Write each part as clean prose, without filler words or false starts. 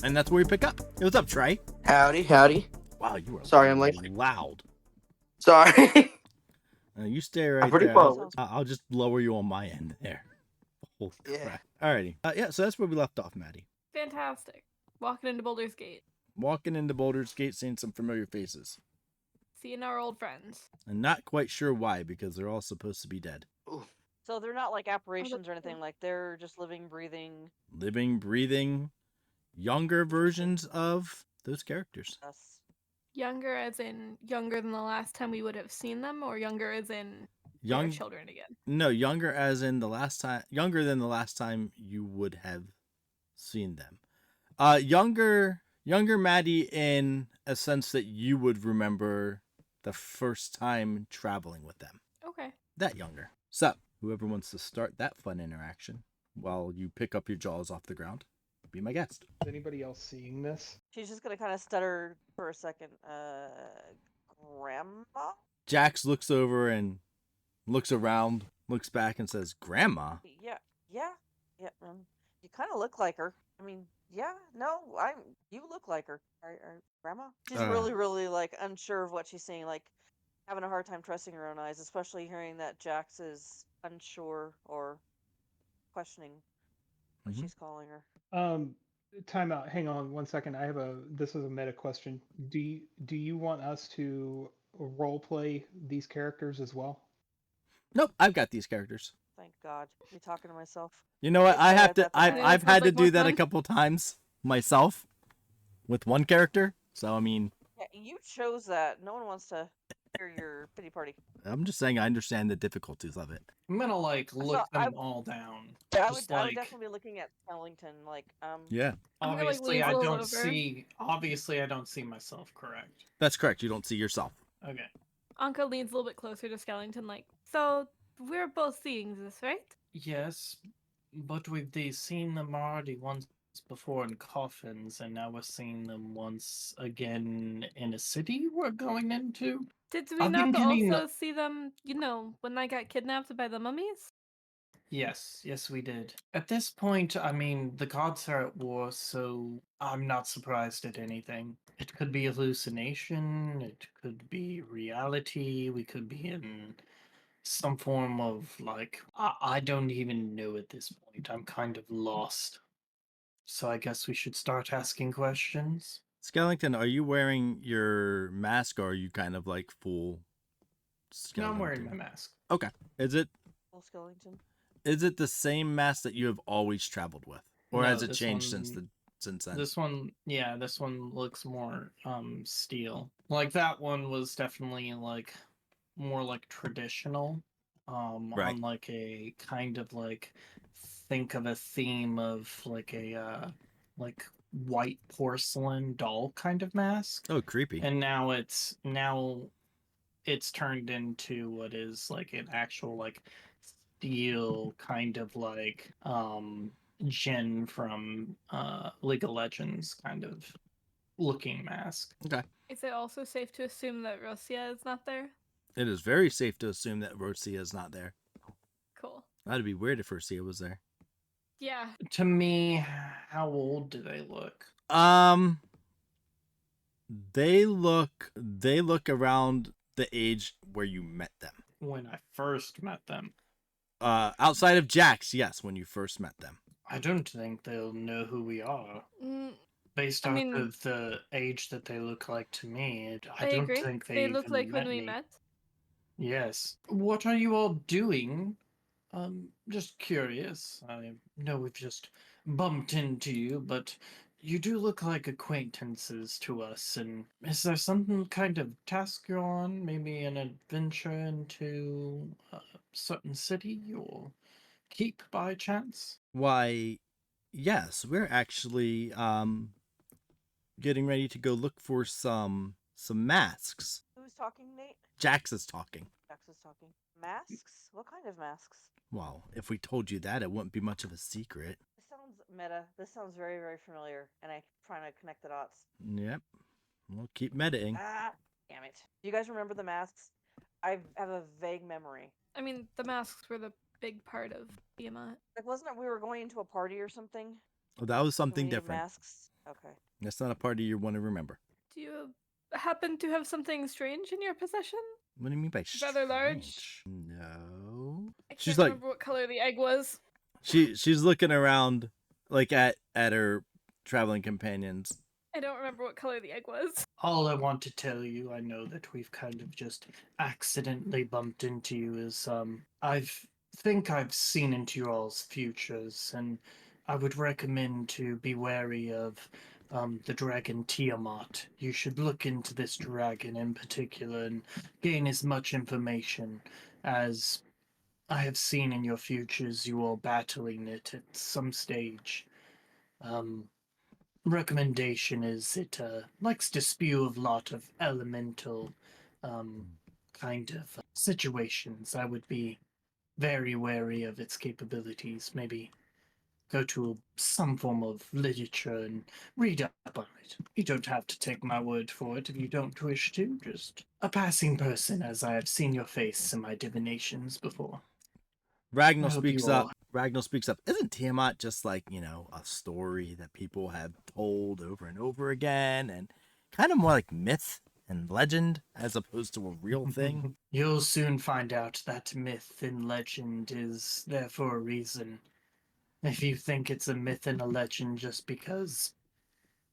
And that's where we pick up. Hey, what's up, Trey? Howdy. Wow, you are Sorry, I'm late. loud. Sorry. You stay right pretty there. close. I'll just lower you on my end there. Holy crap. Alrighty. Yeah, so that's where we left off, Maddie. Fantastic. Walking into Baldur's Gate. Walking into Baldur's Gate, seeing some familiar faces. Seeing our old friends. And not quite sure why, because they're all supposed to be dead. Ooh. So they're not like apparitions or anything, like they're just living, breathing. Living, breathing, younger versions of those characters. Us. Younger as in younger than the last time we would have seen them, or younger as in Young children again? No, younger as in younger than the last time you would have seen them. Younger Maddie in a sense that you would remember the first time traveling with them. Okay. That younger. So, whoever wants to start that fun interaction while you pick up your jaws off the ground, be my guest. Is anybody else seeing this? She's just gonna kind of stutter for a second. Grandma? Jax looks over and looks around, looks back and says, "Grandma?" Yeah. You kind of look like her. I mean, yeah, no, you look like her. Grandma? She's really like unsure of what she's seeing, like having a hard time trusting her own eyes, especially hearing that Jax is unsure or questioning what she's calling her. Time out. Hang on 1 second. This is a meta question. Do you want us to role play these characters as well? Nope, I've got these characters. Thank God. You're talking to myself. You know what? I've had to like do that a fun. couple times myself with one character. So I mean, Yeah, you chose that. No one wants to hear your pity party. I'm just saying I understand the difficulties of it. I'm gonna look them all down. Yeah, I Just would definitely be looking at Skellington, Yeah. I'm gonna, like, Obviously, lean a I little don't over. see. Obviously, I don't see myself. Correct. That's correct. You don't see yourself. Okay. Anka leans a little bit closer to Skellington, like, so we're both seeing this, right? Yes, but we've seen them already once before in coffins, and now we're seeing them once again in a city we're going into. Did we I've not been getting also see them, when I got kidnapped by the mummies? Yes, we did. At this point, I mean, the gods are at war, so I'm not surprised at anything. It could be hallucination, it could be reality, we could be in some form of, like, I don't even know at this point. I'm kind of lost. So I guess we should start asking questions. Skellington, are you wearing your mask or are you kind of like full skeleton? No, I'm wearing my mask. Okay. Is it Full Skellington. Is it the same mask that you have always traveled with? Or No, has it this changed one- since then? This one looks more steel. Like that one was definitely like more like traditional. Right. On like a kind of like think of a theme of like a like white porcelain doll kind of mask. Oh, creepy. And now it's turned into what is like an actual like steel kind of like Jin from League of Legends kind of looking mask. Okay. Is it also safe to assume that Rosia is not there? It is very safe to assume that Rosia is not there. Cool. That'd be weird if Rosia was there. Yeah. To me, how old do they look? They look around the age where you met them. When I first met them. Outside of Jax, yes, when you first met them. I don't think they'll know who we are. Based I off mean- of the age that they look like to me, I I don't agree. think They look even like when met we me. met. Yes. What are you all doing? Just curious. I know we've just bumped into you, but you do look like acquaintances to us. And is there some kind of task you're on? Maybe an adventure into a certain city or keep by chance? Why, yes, we're actually getting ready to go look for some masks. Who's talking, Nate? Jax is talking. Jax is talking. Masks? What kind of masks? Well, if we told you that, it wouldn't be much of a secret. This sounds meta. This sounds very, very familiar, and I'm trying to connect the dots. Yep. We'll keep metaing. Ah, damn it. Do you guys remember the masks? I have a vague memory. I mean, the masks were the big part of Tiamat. Like, wasn't it we were going into a party or something? Oh, that was and we something needed different. Masks. Okay. That's not a party you want to remember. Do you happen to have something strange in your possession? What do you mean by Rather large? strange? No. I She's can't like remember what color the egg was. she's looking around like at her traveling companions. I don't remember what color the egg was. All I want to tell you, I know that we've kind of just accidentally bumped into you, is I've seen into your all's futures, and I would recommend to be wary of the dragon Tiamat. You should look into this dragon in particular and gain as much information as I have seen in your futures, you all battling it at some stage. Um, Recommendation is it likes to spew a lot of elemental um, kind of situations. I would be very wary of its capabilities. Maybe go to some form of literature and read up on it. You don't have to take my word for it if you don't wish to. Just a passing person, as I have seen your face in my divinations before. I hope you all. Ragnall speaks up. Isn't Tiamat just like, a story that people have told over and over again and kind of more like myth and legend as opposed to a real thing? You'll soon find out that myth and legend is there for a reason. If you think it's a myth and a legend just because,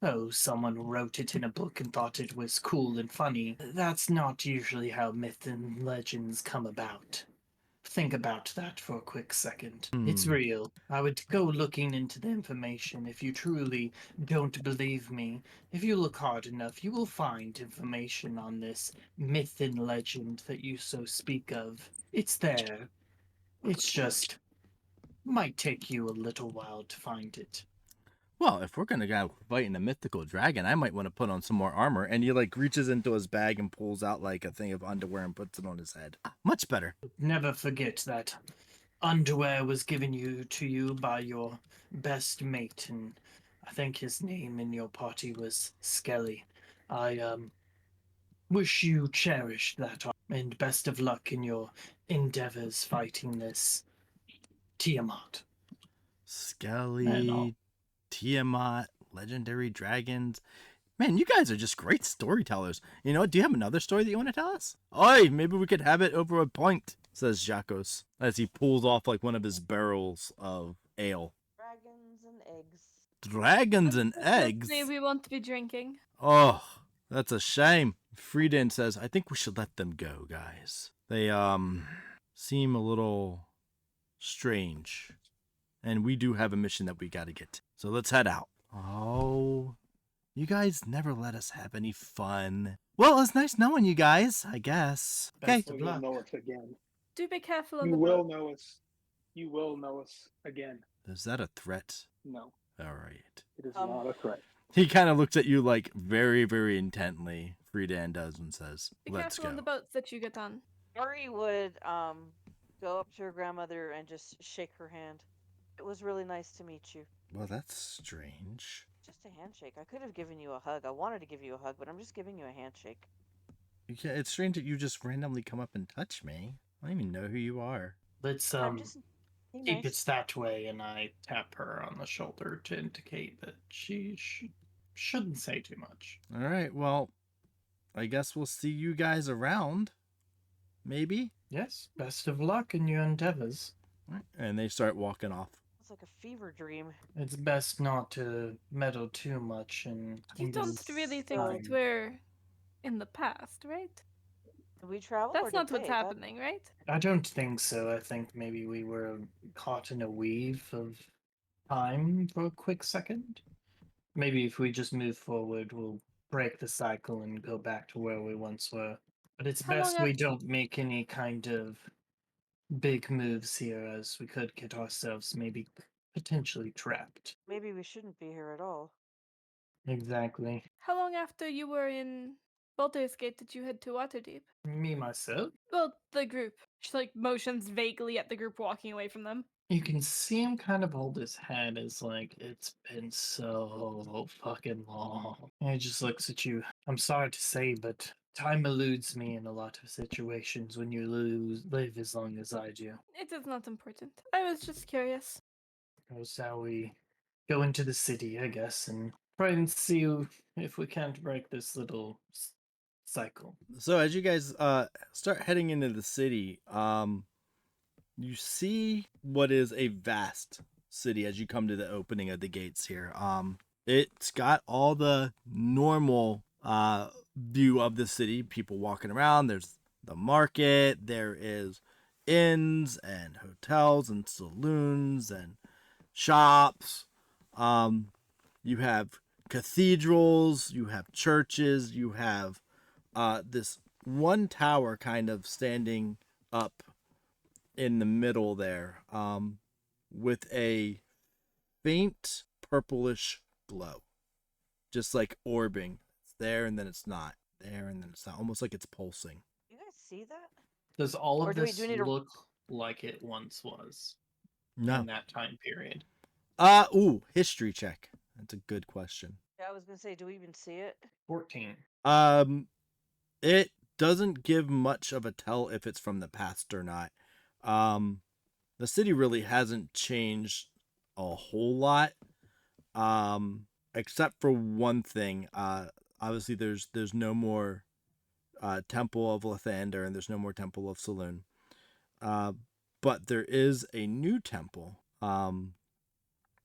oh, someone wrote it in a book and thought it was cool and funny, that's not usually how myth and legends come about. Think about that for a quick second. It's real. I would go looking into the information. If you truly don't believe me, if you look hard enough, you will find information on this myth and legend that you so speak of. It's there. It's just might take you a little while to find it. Well, if we're gonna go fighting a mythical dragon, I might want to put on some more armor. And he like reaches into his bag and pulls out like a thing of underwear and puts it on his head. Much better. Never forget that underwear was given to you by your best mate, and I think his name in your party was Skelly. I wish you cherished that and best of luck in your endeavors fighting this Tiamat and all. Skelly, Tiamat, legendary dragons. Man, you guys are just great storytellers. You know what? Do you have another story that you want to tell us? Oi, maybe we could have it over a pint, says Jacos, as he pulls off like one of his barrels of ale. Dragons and eggs. Dragons and Let's not eggs? say we want to be drinking. Oh, that's a shame. Frieden says, I think we should let them go, guys. They, seem a little strange. And we do have a mission that we gotta get to. So let's head out. Oh, you guys never let us have any fun. Well, it's nice knowing you guys, I guess. Okay. Best So of you'll luck. know us again. Do be careful on You the will boat. know us. You will know us again. Is that a threat? No, All right. it is Um, not a threat. He kind of looks at you like very, very intently. Frieden does and says, Be let's careful go. on the boats that you get on. Ari would go up to her grandmother and just shake her hand. It was really nice to meet you. Well, that's strange. Just a handshake. I could have given you a hug. I wanted to give you a hug, but I'm just giving you a handshake. Yeah, it's strange that you just randomly come up and touch me. I don't even know who you are. Let's I'm just being keep nice. it that way, and I tap her on the shoulder to indicate that she shouldn't say too much. All right, well, I guess we'll see you guys around. Maybe? Yes, best of luck in your endeavors. And they start walking off. It's like a fever dream. It's best not to meddle too much and You don't really think time. that we're in the past, right? Did we travel? or That's did not what's they? That- happening, right? I don't think so. I think maybe we were caught in a weave of time for a quick second. Maybe if we just move forward, we'll break the cycle and go back to where we once were. But it's How best long we af- don't make any kind of big moves here, as we could get ourselves maybe potentially trapped. Maybe we shouldn't be here at all. Exactly. How long after you were in Baldur's Gate did you head to Waterdeep? Me, myself? Well, the group. She like motions vaguely at the group walking away from them. You can see him kind of hold his head as like, it's been so fucking long. And he just looks at you. I'm sorry to say, but time eludes me in a lot of situations when you live as long as I do. It is not important. I was just curious. That's how we go into the city, I guess, and try and see if we can't break this little cycle. So as you guys start heading into the city, you see what is a vast city as you come to the opening of the gates here. It's got all the normal view of the city, people walking around. There's the market, there is inns and hotels and saloons and shops. You have cathedrals, you have churches, you have this one tower kind of standing up in the middle there, with a faint purplish glow, just like orbing. It's there and then it's not. There and then it's not. Almost like it's pulsing. You guys see that? Does all Or of do we- this do we need to- look like it once was No. in that time period? Ooh, history check. That's a good question. Yeah, I was gonna say, do we even see it? 14. It doesn't give much of a tell if it's from the past or not. The city really hasn't changed a whole lot, except for one thing. Obviously there's no more Temple of Lathander and there's no more Temple of Saloon. But there is a new temple.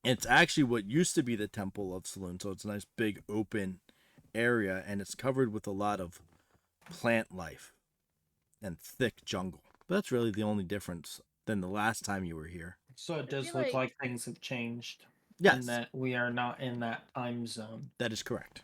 It's actually what used to be the Temple of Saloon, so it's a nice big open area, and it's covered with a lot of plant life and thick jungle. But that's really the only difference than the last time you were here. So it I does feel look like- like things have changed. Yes, And that we are not in that time zone. that is correct.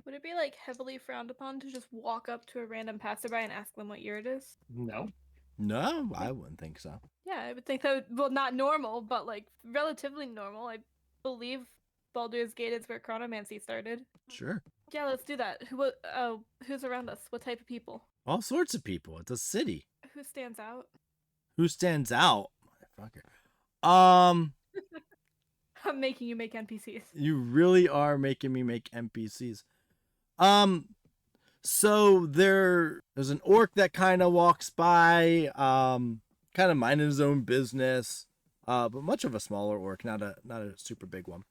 Would it be like heavily frowned upon to just walk up to a random passerby and ask them what year it is? No. No, I wouldn't think so. Yeah, I would think that would, well, not normal, but like relatively normal. I believe Baldur's Gate is where chronomancy started. Sure. Yeah, let's do that. Who's around us? What type of people? All sorts of people. It's a city. Who stands out? Who stands out? Motherfucker. I'm making you make NPCs. You really are making me make NPCs. So there's an orc that kind of walks by, kind of minding his own business, but much of a smaller orc, not a super big one.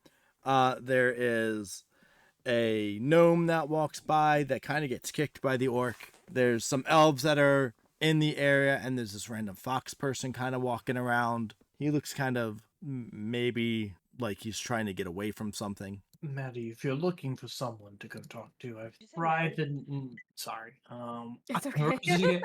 There is a gnome that walks by that kind of gets kicked by the orc. There's some elves that are in the area, and there's this random fox person kind of walking around. He looks kind of maybe like he's trying to get away from something. Maddie, if you're looking for someone to go talk to, I've Did you say tried the. Sorry. It's okay. Rosie,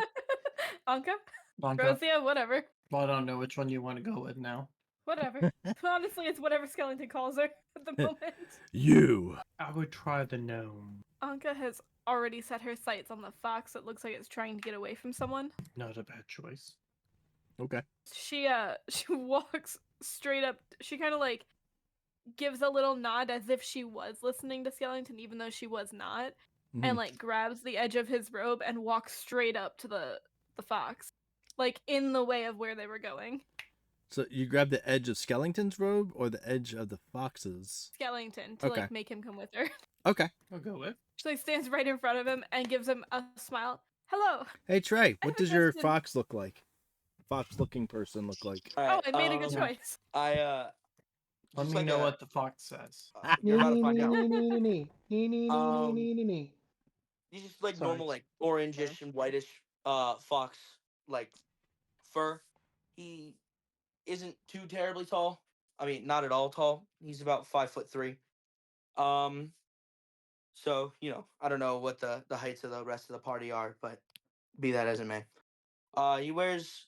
Anka? Blanca, Rosia? Whatever. I don't know which one you want to go with now. Whatever. Honestly, it's whatever Skeleton calls her at the moment. You. I would try the gnome. Anka has already set her sights on the fox that looks like it's trying to get away from someone. Not a bad choice. Okay. She walks straight up. She kind of like gives a little nod as if she was listening to Skellington, even though she was not, and like grabs the edge of his robe and walks straight up to the fox, like in the way of where they were going. So you grab the edge of Skellington's robe or the edge of the fox's? Skellington to Okay. like make him come with her. Okay. I'll go with. She like stands right in front of him and gives him a smile. Hello. Hey Trey, I what have a does your question. fox look like? Fox-looking person look like? Oh, I made a good choice. Let Just me like know a- what the fox says. You're about to find out. Nee. He's just like Sorry. normal, like orangish and whitish fox like fur. He isn't too terribly tall. I mean, not at all tall. He's about 5'3". So I don't know what the heights of the rest of the party are, but be that as it may. He wears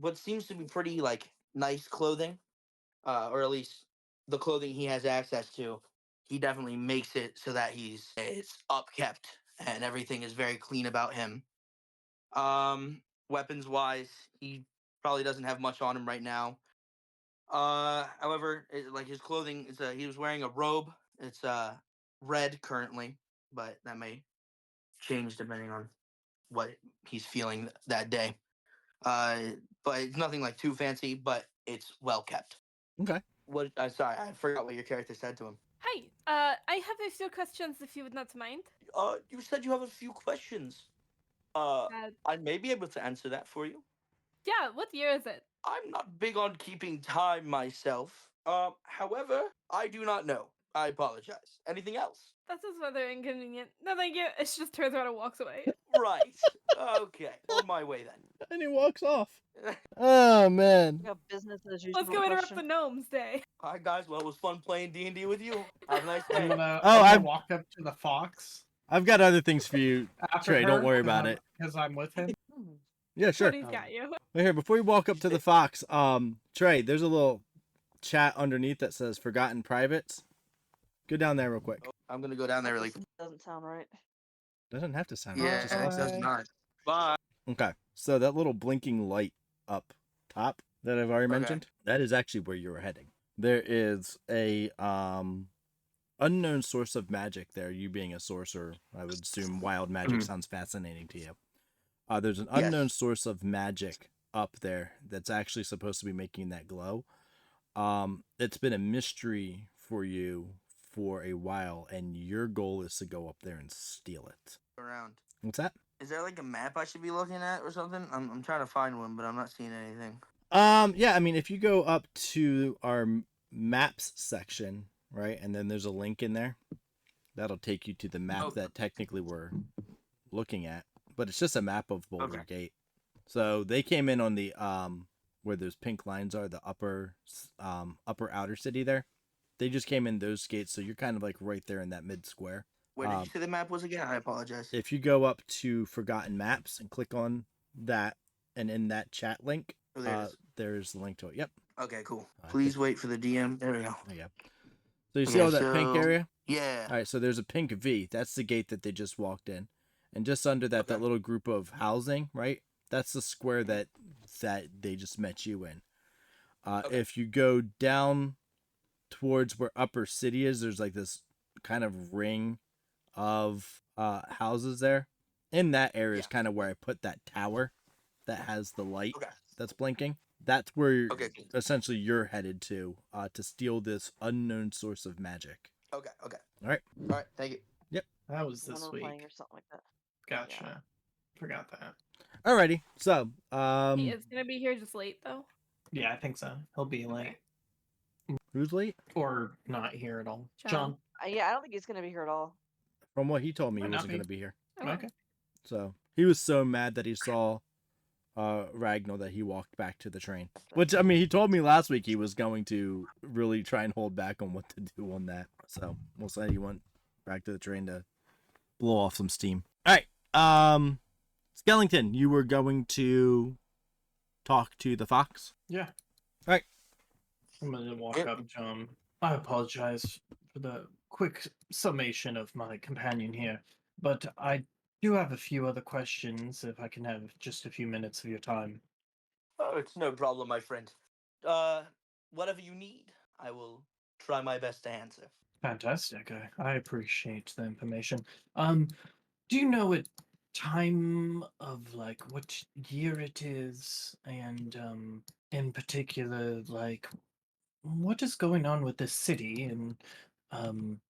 what seems to be pretty like nice clothing, or at least the clothing he has access to. He definitely makes it so that it's upkept and everything is very clean about him. Weapons wise, he probably doesn't have much on him right now. However, like his clothing is he was wearing a robe. It's red currently, but that may change depending on what he's feeling that day. But it's nothing like too fancy, but it's well kept. Okay. What? Sorry, I forgot what your character said to him. Hi. I have a few questions if you would not mind. You said you have a few questions. I may be able to answer that for you. Yeah, what year is it? I'm not big on keeping time myself. However, I do not know. I apologize. Anything else? That sounds rather inconvenient. No, thank you. It just turns around and walks away. Right. Okay. On my way then. And he walks off. Oh man. You have business as usual. Let's go interrupt question. the gnomes day. All right, guys. Well, it was fun playing D&D with you. Have a nice I'm day. gonna, Oh, I'm gonna I've- walk up to the fox. I've got other things for you, After Trey. Don't her, worry about it. Because I'm with him. Yeah, sure. Cody's got you. Right here, before you walk up to the fox, Trey, there's a little chat underneath that says "Forgotten Privates." Go down there real quick. I'm gonna go down there really quick. Doesn't sound right. Doesn't have to sound Yeah, right. Just it awesome. does not. Bye. Okay, so that little blinking light up top that I've already Okay. mentioned, that is actually where you're heading. There is a unknown source of magic there. You being a sorcerer, I would assume wild magic sounds fascinating to you. There's an unknown Yes. source of magic up there that's actually supposed to be making that glow. It's been a mystery for you for a while, and your goal is to go up there and steal it. Around. What's that? Is there like a map I should be looking at or something? I'm trying to find one, but I'm not seeing anything. Yeah, I mean, if you go up to our maps section, right, and then there's a link in there, that'll take you to the map Okay. that technically we're looking at, but it's just a map of Boulder Okay. Gate. So they came in on the where those pink lines are, the upper outer city there. They just came in those gates, so you're kind of like right there in that mid square. Where did you say the map was again? I apologize. If you go up to Forgotten Maps and click on that, and in that chat link, Oh, there it is. there's the link to it. Yep. Okay, cool. I Please think- way for the DM. There we go. There you go. So you see Okay, all that pink so- area? Yeah. All right, so there's a pink V. That's the gate that they just walked in, and just under that, that Okay. little group of housing, right? That's the square that they just met you in. Okay. If you go down towards where Upper City is, there's like this kind of ring of houses there. In that area is Yeah. kind of where I put that tower that has the light Okay. that's blinking. That's where Okay. Cool. essentially you're headed to steal this unknown source of magic. Okay. Okay. All right. All right. Thank you. That was When this we're week. playing or something like that. Gotcha. Forgot that. Alrighty. So, He is gonna be here just late though. Yeah, I think so. He'll be late. who's late? Or not here at all. John. John. Yeah, I don't think he's gonna be here at all. From what he told me, he Might not wasn't be. going to be here. Okay. So he was so mad that he saw Ragnar that he walked back to the train. Which, I mean, he told me last week he was going to really try and hold back on what to do on that. So we'll say he went back to the train to blow off some steam. All right. Skellington, you were going to talk to the fox? Yeah. Right. I'm gonna walk Yep. up to him. I apologize for the quick summation of my companion here, but I do have a few other questions if I can have just a few minutes of your time. Oh, it's no problem, my friend. Whatever you need, I will try my best to answer. Fantastic. I appreciate the information. Do you know what time of like what year it is, and in particular, like what is going on with this city and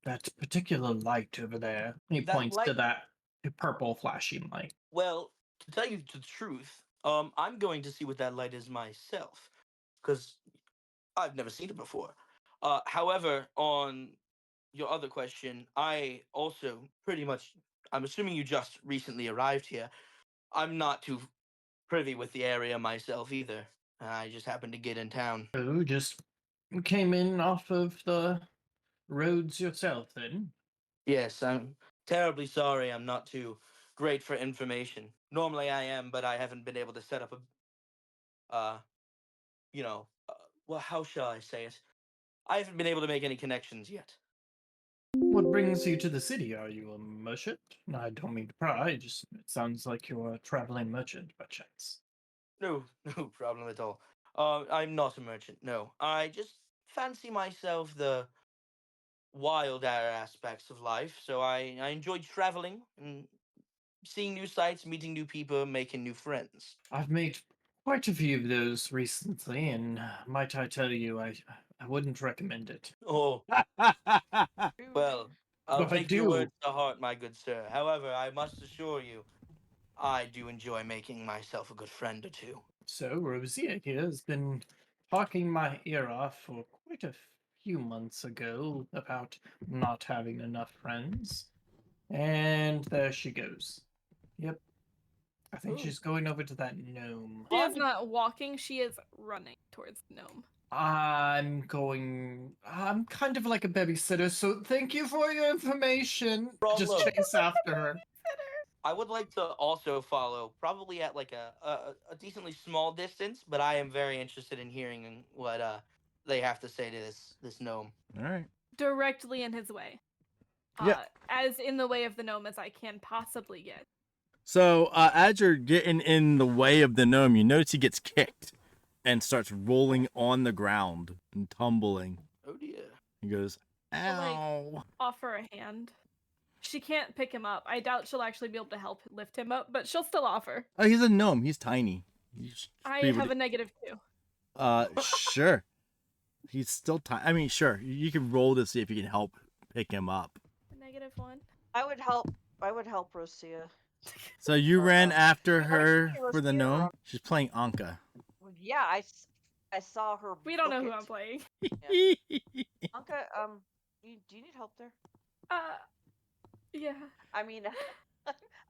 that particular light over there? He That points to light- that purple flashing light. Well, to tell you the truth, I'm going to see what that light is myself, because I've never seen it before. However, on your other question, I also pretty much, I'm assuming you just recently arrived here. I'm not too privy with the area myself either. I just happened to get in town. Oh, just came in off of the roads yourself then? Yes, I'm terribly sorry I'm not too great for information. Normally I am, but I haven't been able to set up well, how shall I say it? I haven't been able to make any connections yet. What brings you to the city? Are you a merchant? I don't mean to pry, just it sounds like you're a traveling merchant by chance. No, no problem at all. I'm not a merchant, no. I just fancy myself the wilder aspects of life, so I enjoy traveling and seeing new sights, meeting new people, making new friends. I've made quite a few of those recently, and might I tell you, I wouldn't recommend it. Oh, well, I'll But I take your do. words to heart, my good sir. However, I must assure you, I do enjoy making myself a good friend or two. So, Rosia here has been talking my ear off for quite a few months ago about not having enough friends. And there she goes. Yep. I think Ooh. she's going over to that gnome. She is not walking, she is running towards the gnome. I'm kind of like a babysitter, so thank you for your information. Just Problem. chase after her. I would like to also follow, probably at like a decently small distance, but I am very interested in hearing what they have to say to this gnome. All right. Directly in his way. Yeah. As in the way of the gnome as I can possibly get. So as you're getting in the way of the gnome, you notice he gets kicked and starts rolling on the ground and tumbling. Oh dear. He goes, "Ow!" Like, offer a hand. She can't pick him up. I doubt she'll actually be able to help lift him up, but she'll still offer. Oh, he's a gnome. He's tiny. I have a -2. Sure. He's still tiny. I mean, sure. You can roll to see if you can help pick him up. A -1. I would help Rosia. So you ran after How her much for the Rosia gnome? run? She's playing Anka. Yeah, I saw her. We don't know book who it. I'm playing. Anka, do you need help there? Yeah. I mean,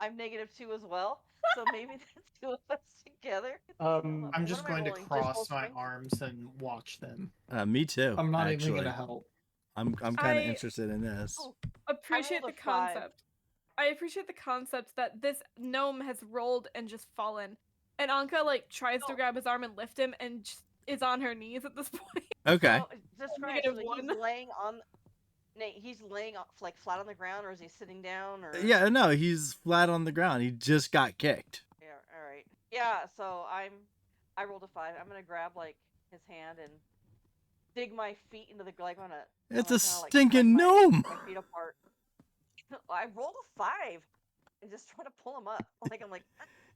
I'm -2 as well, so maybe the two of us together. I'm What just am I going to rolling? Just full cross my strength? arms and watch them. Me too. I'm not actually. even gonna help. I'm kind of interested in this. Oh, Appreciate rolled the a 5. concept. I appreciate the concept that this gnome has rolled and just fallen. And Anka like tries to No. grab his arm and lift him and just is on her knees at this point. Okay. No, describe. So he's -1. laying on. Nate, he's laying like flat on the ground, or is he sitting down? Or Yeah, no, he's flat on the ground. He just got kicked. yeah, all right. Yeah, so I rolled a 5. I'm gonna grab like his hand and dig my feet into the like on a. It's I'm a gonna kinda, like, stinking spread gnome. My feet apart. I rolled a 5 and just trying to pull him up. Like I'm like.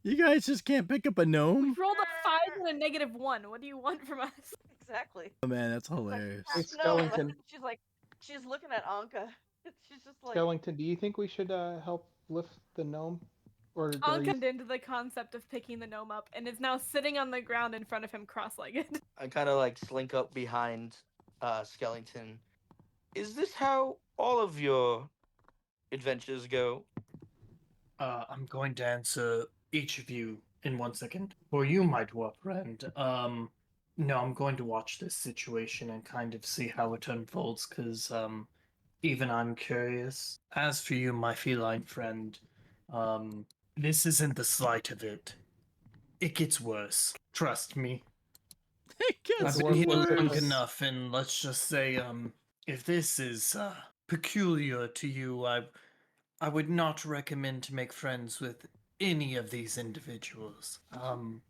You guys just can't pick up a We gnome? rolled a 5 and a -1. What do you want from us? Exactly. Oh man, that's hilarious. Hey, No, Skellington. she's looking at Anka. She's just like. Skellington, do you think we should help lift the gnome? Or are you... Anka into the concept of picking the gnome up and is now sitting on the ground in front of him cross-legged. I kind of like slink up behind Skellington. Is this how all of your adventures go? I'm going to answer each of you in 1 second. For you, my dwarf friend, no, I'm going to watch this situation and kind of see how it unfolds, because, even I'm curious. As for you, my feline friend, this isn't the slight of it. It gets worse. Trust me. It gets I've been here worse. long enough, and let's just say, if this is, peculiar to you, I would not recommend to make friends with any of these individuals.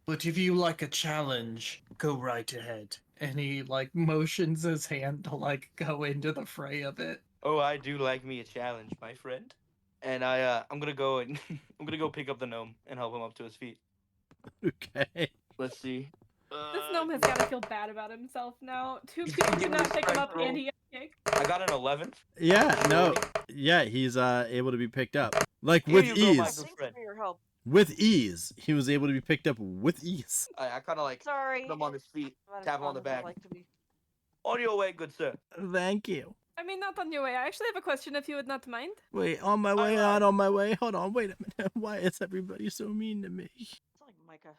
But if you like a challenge, go right ahead. And he like motions his hand to like go into the fray of it. Oh, I do like me a challenge, my friend. And I'm gonna go and I'm gonna go pick up the gnome and help him up to his feet. Okay. Let's see. This gnome has got to feel bad about himself now. 2 people did not pick him up and he got kicked. I got an 11. Yeah, no. Yeah, he's able to be picked up. Like Here with you go, my ease. good Thanks friend. for your help. With ease. He was able to be picked up with ease. I kind of like Sorry. put him on his feet, I'm not as tap him on fond the as I'd back. like to be. On your way, good sir. Thank you. I mean, not on your way. I actually have a question if you would not mind. Wait, on my way, Aye, not aye. on my way. Hold on, wait a minute. Why is everybody so mean to me? It's like Micah.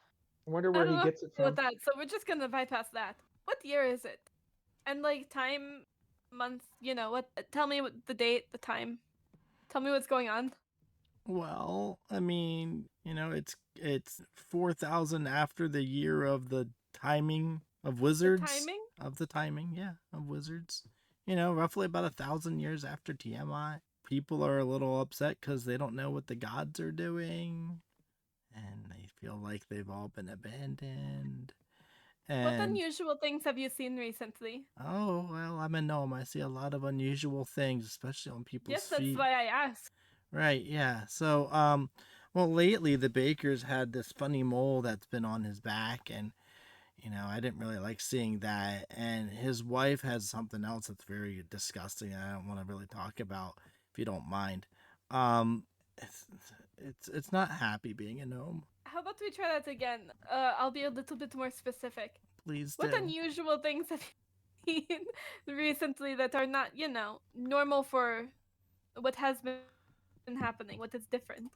I wonder I where don't he know gets it what from. that, so we're just gonna bypass that. What year is it? And like time, month, you know what? Tell me what the date, the time. Tell me what's going on. Well, I mean, it's 4,000 after the year of the timing of wizards. timing? Of the timing, yeah, of wizards. Roughly about 1,000 years after TMI. People are a little upset because they don't know what the gods are doing, and they feel like they've all been abandoned. What And unusual things have you seen recently? oh well, I'm a gnome. I see a lot of unusual things, especially on people's Yes, that's feet. why I asked. Right, yeah. So, well, lately the baker's had this funny mole that's been on his back, and I didn't really like seeing that. And his wife has something else that's very disgusting that I don't want to really talk about, if you don't mind. It's not happy being a gnome. How about we try that again? I'll be a little bit more specific. Please What do. unusual things have you seen recently that are not, normal for what has been happening, what is different.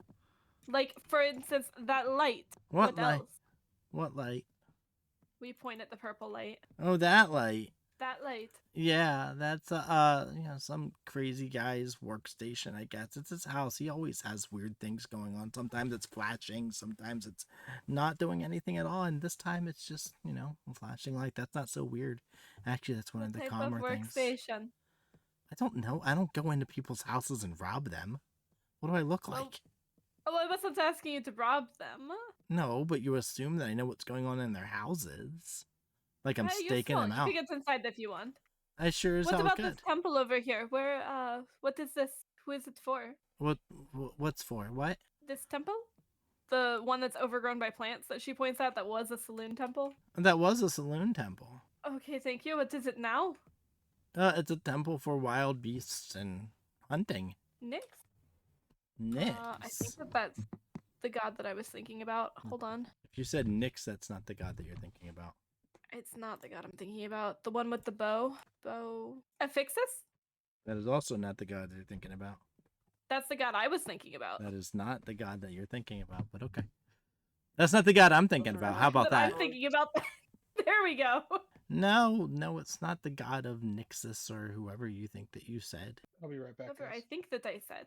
Like, for instance, that light. What What light? else? What light? We point at the purple light. Oh, that light. That light. Yeah, that's some crazy guy's workstation, I guess. It's his house. He always has weird things going on. Sometimes it's flashing, sometimes it's not doing anything at all, and this time it's just, a flashing light. That's not so weird. Actually, that's one What of the type calmer of things. workstation? I don't know. I don't go into people's houses and rob them. What do I look Well, like? Oh, I wasn't asking you to rob them. No, but you assume that I know what's going on in their houses. Like I'm You staking them You out. can get inside if you want. I sure as What hell about could. this temple over here? What is this? Who is it for? What's for? What? This temple? The one that's overgrown by plants that she points out that was a saloon temple? That was a saloon temple. Okay, thank you. What is it now? It's a temple for wild beasts and hunting. Nyx? Nyx. I think that's the god that I was thinking about. Hold on. If you said Nyx, that's not the god that you're thinking about. It's not the god I'm thinking about. The one with the bow. Affixus? That is also not the god that you're thinking about. That's the god I was thinking about. That is not the god that you're thinking about, but okay. That's not the god I'm thinking about. How about that? I'm thinking about that. There we go. No, it's not the god of Nyxus or whoever you think that you said. I'll be right back, Whoever guys. I think that I said.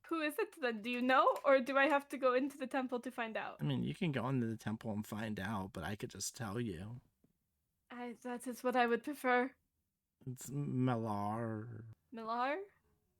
Who is it then? Do you know? Or do I have to go into the temple to find out? I mean, you can go into the temple and find out, but I could just tell you. That is what I would prefer. It's Malar. Millar?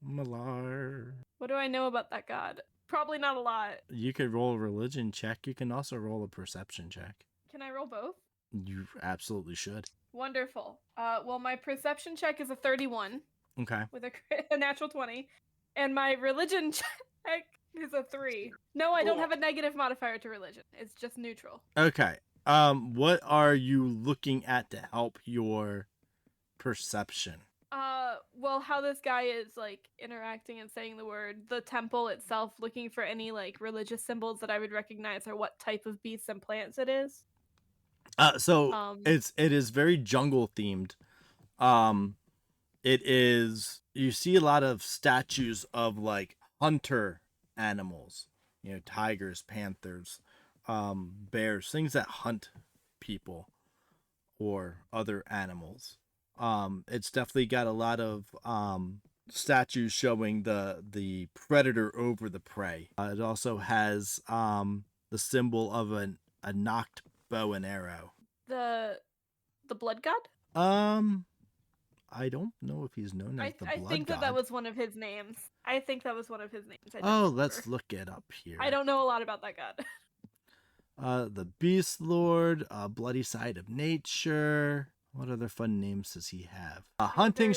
Malar. What do I know about that god? Probably not a lot. You could roll a religion check. You can also roll a perception check. Can I roll both? You absolutely should. Wonderful. Well, my perception check is a 31 Okay. with a natural 20, and my religion check is a 3. No, I don't have a negative modifier to religion. It's just neutral. Okay. What are you looking at to help your perception? Well, how this guy is like interacting and saying the word, the temple itself, looking for any like religious symbols that I would recognize, or what type of beasts and plants it is. It is very jungle themed. It is, you see a lot of statues of like hunter animals, tigers, panthers, bears, things that hunt people or other animals. It's definitely got a lot of statues showing the predator over the prey. It also has the symbol of a knocked bow and arrow. The blood god? I don't know if he's known as the blood god. I think that was one of his names. I think that was one of his names. Let's look it up here. I don't know a lot about that god. The Beast Lord, Bloody Side of Nature. What other fun names does he have? Hunting,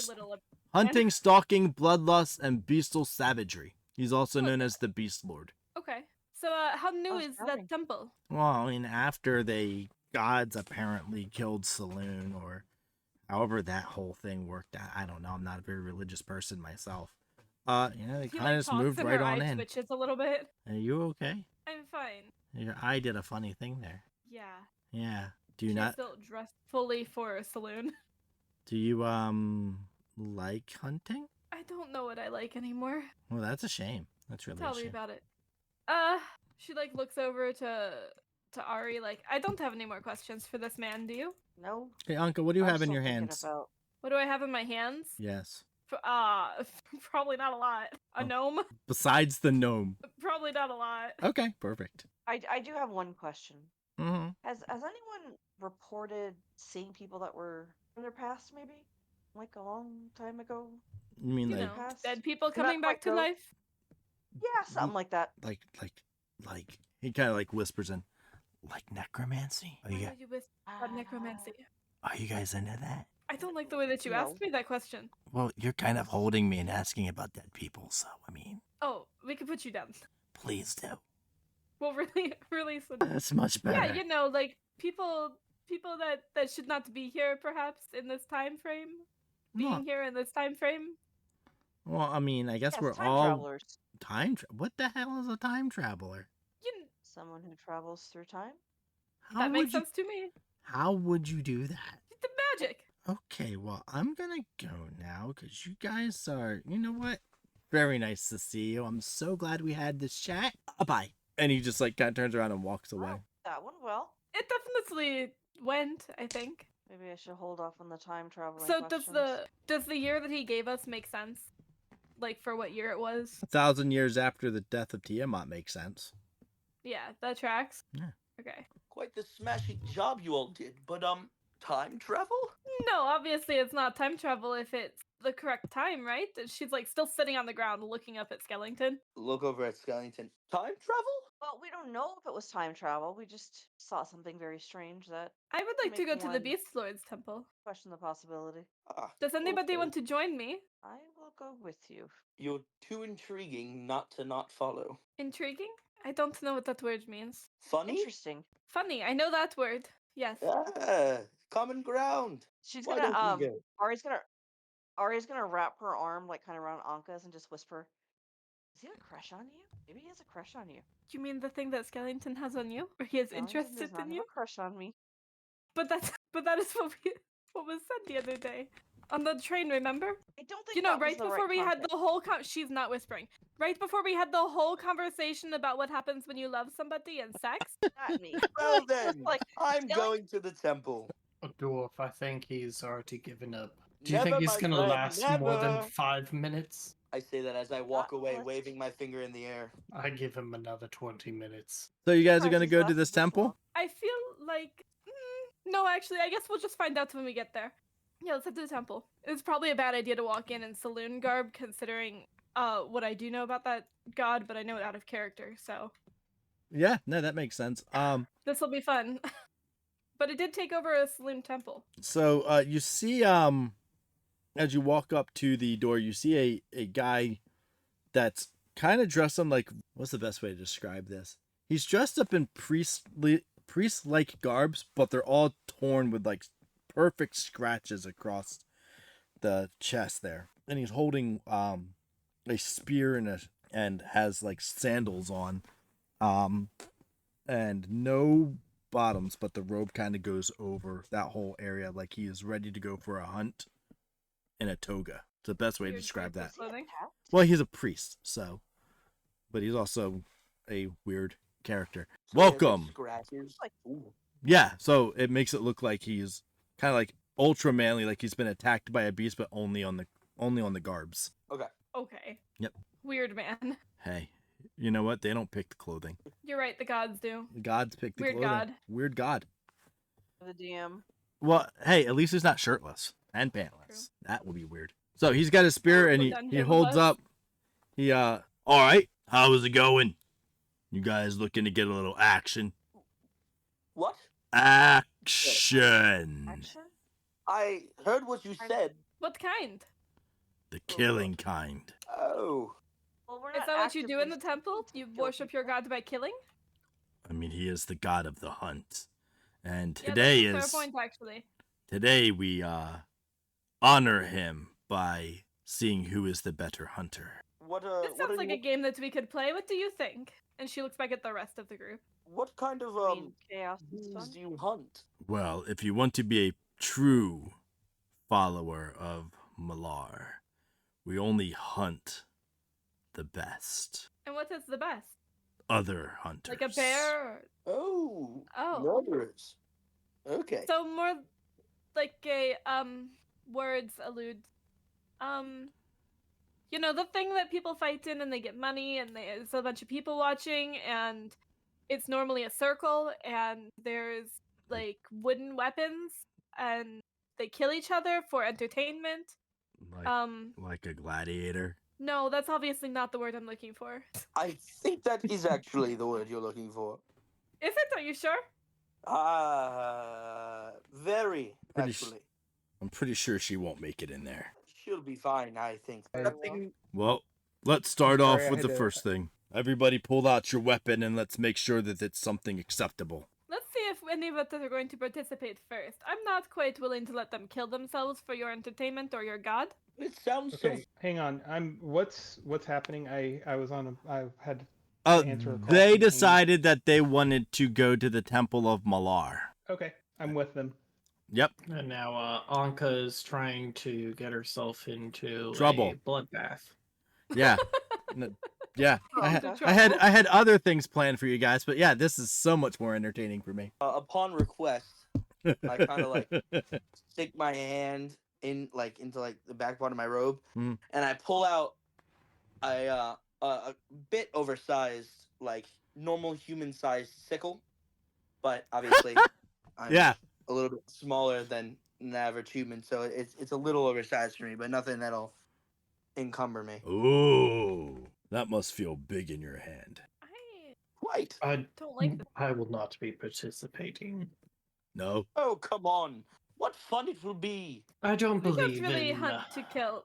stalking, bloodlust, and bestial savagery. He's also known as the Beast Lord. Okay. So, how new is that temple? Well, I mean, after the gods apparently killed Saloon, or however that whole thing worked out. I don't know. I'm not a very religious person myself. They kind of just moved right on in. Twitches a little bit. Are you okay? I'm fine. Your eye did a funny thing there. Yeah. Yeah. Do you She's not still dressed fully for a saloon? Do you like hunting? I don't know what I like anymore. Well, that's a shame. That's really Tell a shame. me about it. She like looks over to Ari like, I don't have any more questions for this man, do you? No. Hey, Anka, what do you I'm have in still your thinking hands? about- What do I have in my hands? Yes. Probably not a lot. A gnome? Besides the gnome. Probably not a lot. Okay, perfect. I do have one question. Mm-hmm. Has anyone reported seeing people that were in their past, maybe? Like a long time ago? You mean You like know, dead people Not coming back quite to ghost. life? Yeah, something like that. like he kind of like whispers in, like necromancy? Why would you whisper about necromancy? Are you guys into that? I don't like the way that you No. asked me that question. Well, you're kind of holding me and asking about dead people, so I mean, Oh, we could put you down. please do. We'll release them. That's much better. Yeah, you know, like people that should not be here, perhaps in this time frame. Being No. here in this time frame. Well, I mean, I guess Yes, we're time all travelers. What the hell is a time traveler? Someone who travels through time. How That would makes you? sense to me. How would you do that? The magic. Okay, well, I'm gonna go now because you guys are, you know what? Very nice to see you. I'm so glad we had this chat. Bye. And he just like kind of turns around and walks away. Wow, that went well. It definitely went, I think. Maybe I should hold off on the time traveling So questions. does the year that he gave us make sense? Like for what year it was? 1,000 years after the death of Tiamat makes sense. Yeah, that tracks. Yeah. Okay. Quite the smashing job you all did, but time travel? No, obviously it's not time travel if it's the correct time, right? She's like still sitting on the ground looking up at Skellington. Look over at Skellington. Time travel? Well, we don't know if it was time travel. We just saw something very strange that I would like to Make go to the one. Beast Lord's temple. questioned the possibility. Ah, Does anybody okay. want to join me? I will go with you. You're too intriguing not to not follow. Intriguing? I don't know what that word means. Funny? Interesting. Funny, I know that word. Yes. Ah, common ground. She's Why gonna don't we go? Ari's gonna wrap her arm like kind of around Anka's and just whisper, "Is he a crush on you? Maybe he has a crush on you." You mean the thing that Skellington has on you? Or he is Skellington interested does not in have you? a crush on me. But that is what was said the other day. On the train, remember? I don't think You know, that was right the before right we had context. the whole she's not whispering. Right before we had the whole conversation about what happens when you love somebody and sex. Not me. Well then, Like, I'm Skelling- going to the temple. A dwarf, I think he's already given up. Do you Never, think he's my gonna friend, last more than never. 5 minutes? I say that as I walk away, let's- waving my finger in the air. I give him another 20 minutes. So you guys are Surprised gonna he's go to lasted this this temple? long. I feel like no, actually, I guess we'll just find out when we get there. Yeah, let's head to the temple. It's probably a bad idea to walk in saloon garb, considering what I do know about that god, but I know it out of character, so Yeah, no, that makes sense. this will be fun. But it did take over a saloon temple. So you see as you walk up to the door, you see a guy that's kind of dressed in like, what's the best way to describe this? He's dressed up in priest-like garbs, but they're all torn with like perfect scratches across the chest there. And he's holding a spear and has like sandals on. And no bottoms, but the robe kind of goes over that whole area like he is ready to go for a hunt in a toga. It's the best way to Weird describe choice that. of clothing. Well, he's a priest, so, but he's also a weird character. So he has, like, Welcome. scratches. Like- Ooh. Yeah, so it makes it look like he's kind of like ultra manly, like he's been attacked by a beast, but only on the garbs. Okay. Yep. Weird man. Hey, you know what? They don't pick the clothing. You're right, the gods do. The gods pick the Weird clothing. god. Weird god. The DM. Well, hey, at least he's not shirtless and pantless. That would be weird. So he's got his spear and he Dungeon holds was. up. All right, how is it going? You guys looking to get a little action? What? Action. Action? I heard what you said. What kind? The killing kind. Oh. Well, we're Is not that what you do in the actively temple? seeking You to kill worship your people. god by killing? I mean, he is the god of the hunt. And Yeah, today that's a is fair point, actually. today we honor him by seeing who is the better hunter. What This what sounds are like you, a game that we could play. What do you think? And she looks back at the rest of the group. what kind of I mean, chaos is beings fun. do you hunt? Well, if you want to be a true follower of Malar, we only hunt the best. And what is the best? Other hunters. Like a bear? Or... Oh. Oh. Murderers. Okay. So more like a words allude you know, the thing that people fight in and they get money and there's a bunch of people watching and it's normally a circle and there's like wooden weapons and they kill each other for entertainment. Like a gladiator. No, that's obviously not the word I'm looking for. I think that is actually the word you're looking for. Is it? Are you sure? Very, Pretty sh- actually. I'm pretty sure she won't make it in there. She'll be fine, I think. I I'm thinking, Well, let's start Sorry, off I with had the to- first thing. Everybody pull out your weapon and let's make sure that it's something acceptable. Let's see if any of us are going to participate first. I'm not quite willing to let them kill themselves for your entertainment or your god. it sounds Okay, hang on. What's happening? I had answer a call They from Amy. decided that they wanted to go to the Temple of Malar. Okay, I'm with them. Yep. And now Anka is trying to get herself into Trouble. a bloodbath. Yeah. Yeah. Anka. I had other things planned for you guys, but yeah, this is so much more entertaining for me. Upon request, I kind of like stick my hand into the back part of my robe, Mm. and I pull out a bit oversized, like normal human sized sickle, but obviously I'm Yeah. a little bit smaller than an average human, so it's a little oversized for me, but nothing that'll encumber me. Ooh, that must feel big in your hand. I Quite. I don't like this. I will not be participating. No. Oh, come on! What fun it will be! I don't We don't believe really in hunt to kill.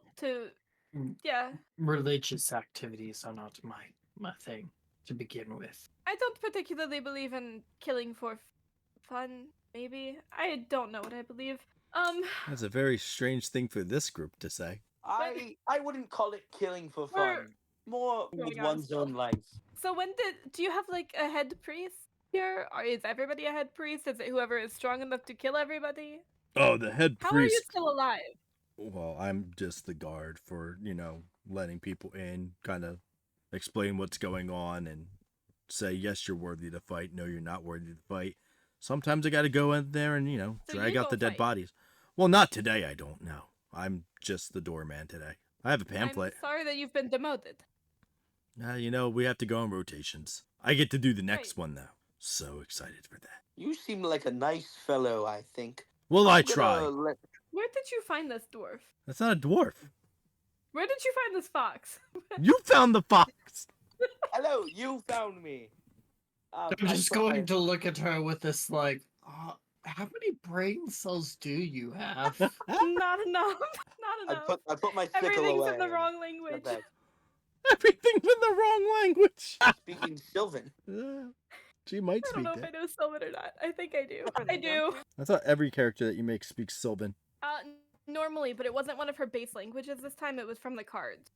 mm, Yeah, religious activities are not my thing to begin with. I don't particularly believe in killing for fun. Maybe I don't know what I believe. That's a very strange thing for this group to say. I wouldn't call it killing for We're fun. More going with on one's still. own life. So do you have like a head priest here, or is everybody a head priest? Is it whoever is strong enough to kill everybody? Oh, the head How are you priest. still alive? Well, I'm just the guard for, letting people in, kind of explain what's going on and say, yes, you're worthy to fight. No, you're not worthy to fight. Sometimes I got to go in there and, So drag you out the don't dead fight? bodies. Well, not today, I don't know. I'm just the doorman today. I have a I'm pamphlet. sorry that you've been demoted. We have to go in rotations. I get to do the next Right. one, though. So excited for that. You seem like a nice fellow, I think. Well, I I'm gonna try. let- Where did you find this dwarf? That's not a dwarf. Where did you find this fox? You found the fox. Hello, you found me. I'm I just put going my- to look at her with this how many brain cells do you have? Not enough. Not enough. I put my sickle Everything's away. in the and wrong step language. back. Everything's in the wrong language. Speaking Sylvan. She might I don't speak know if I that. know Sylvan or not. I think I do. For the I do. young I thought every character that you make speaks Sylvan. Normally, but it wasn't one of her base languages this time. It was from the cards.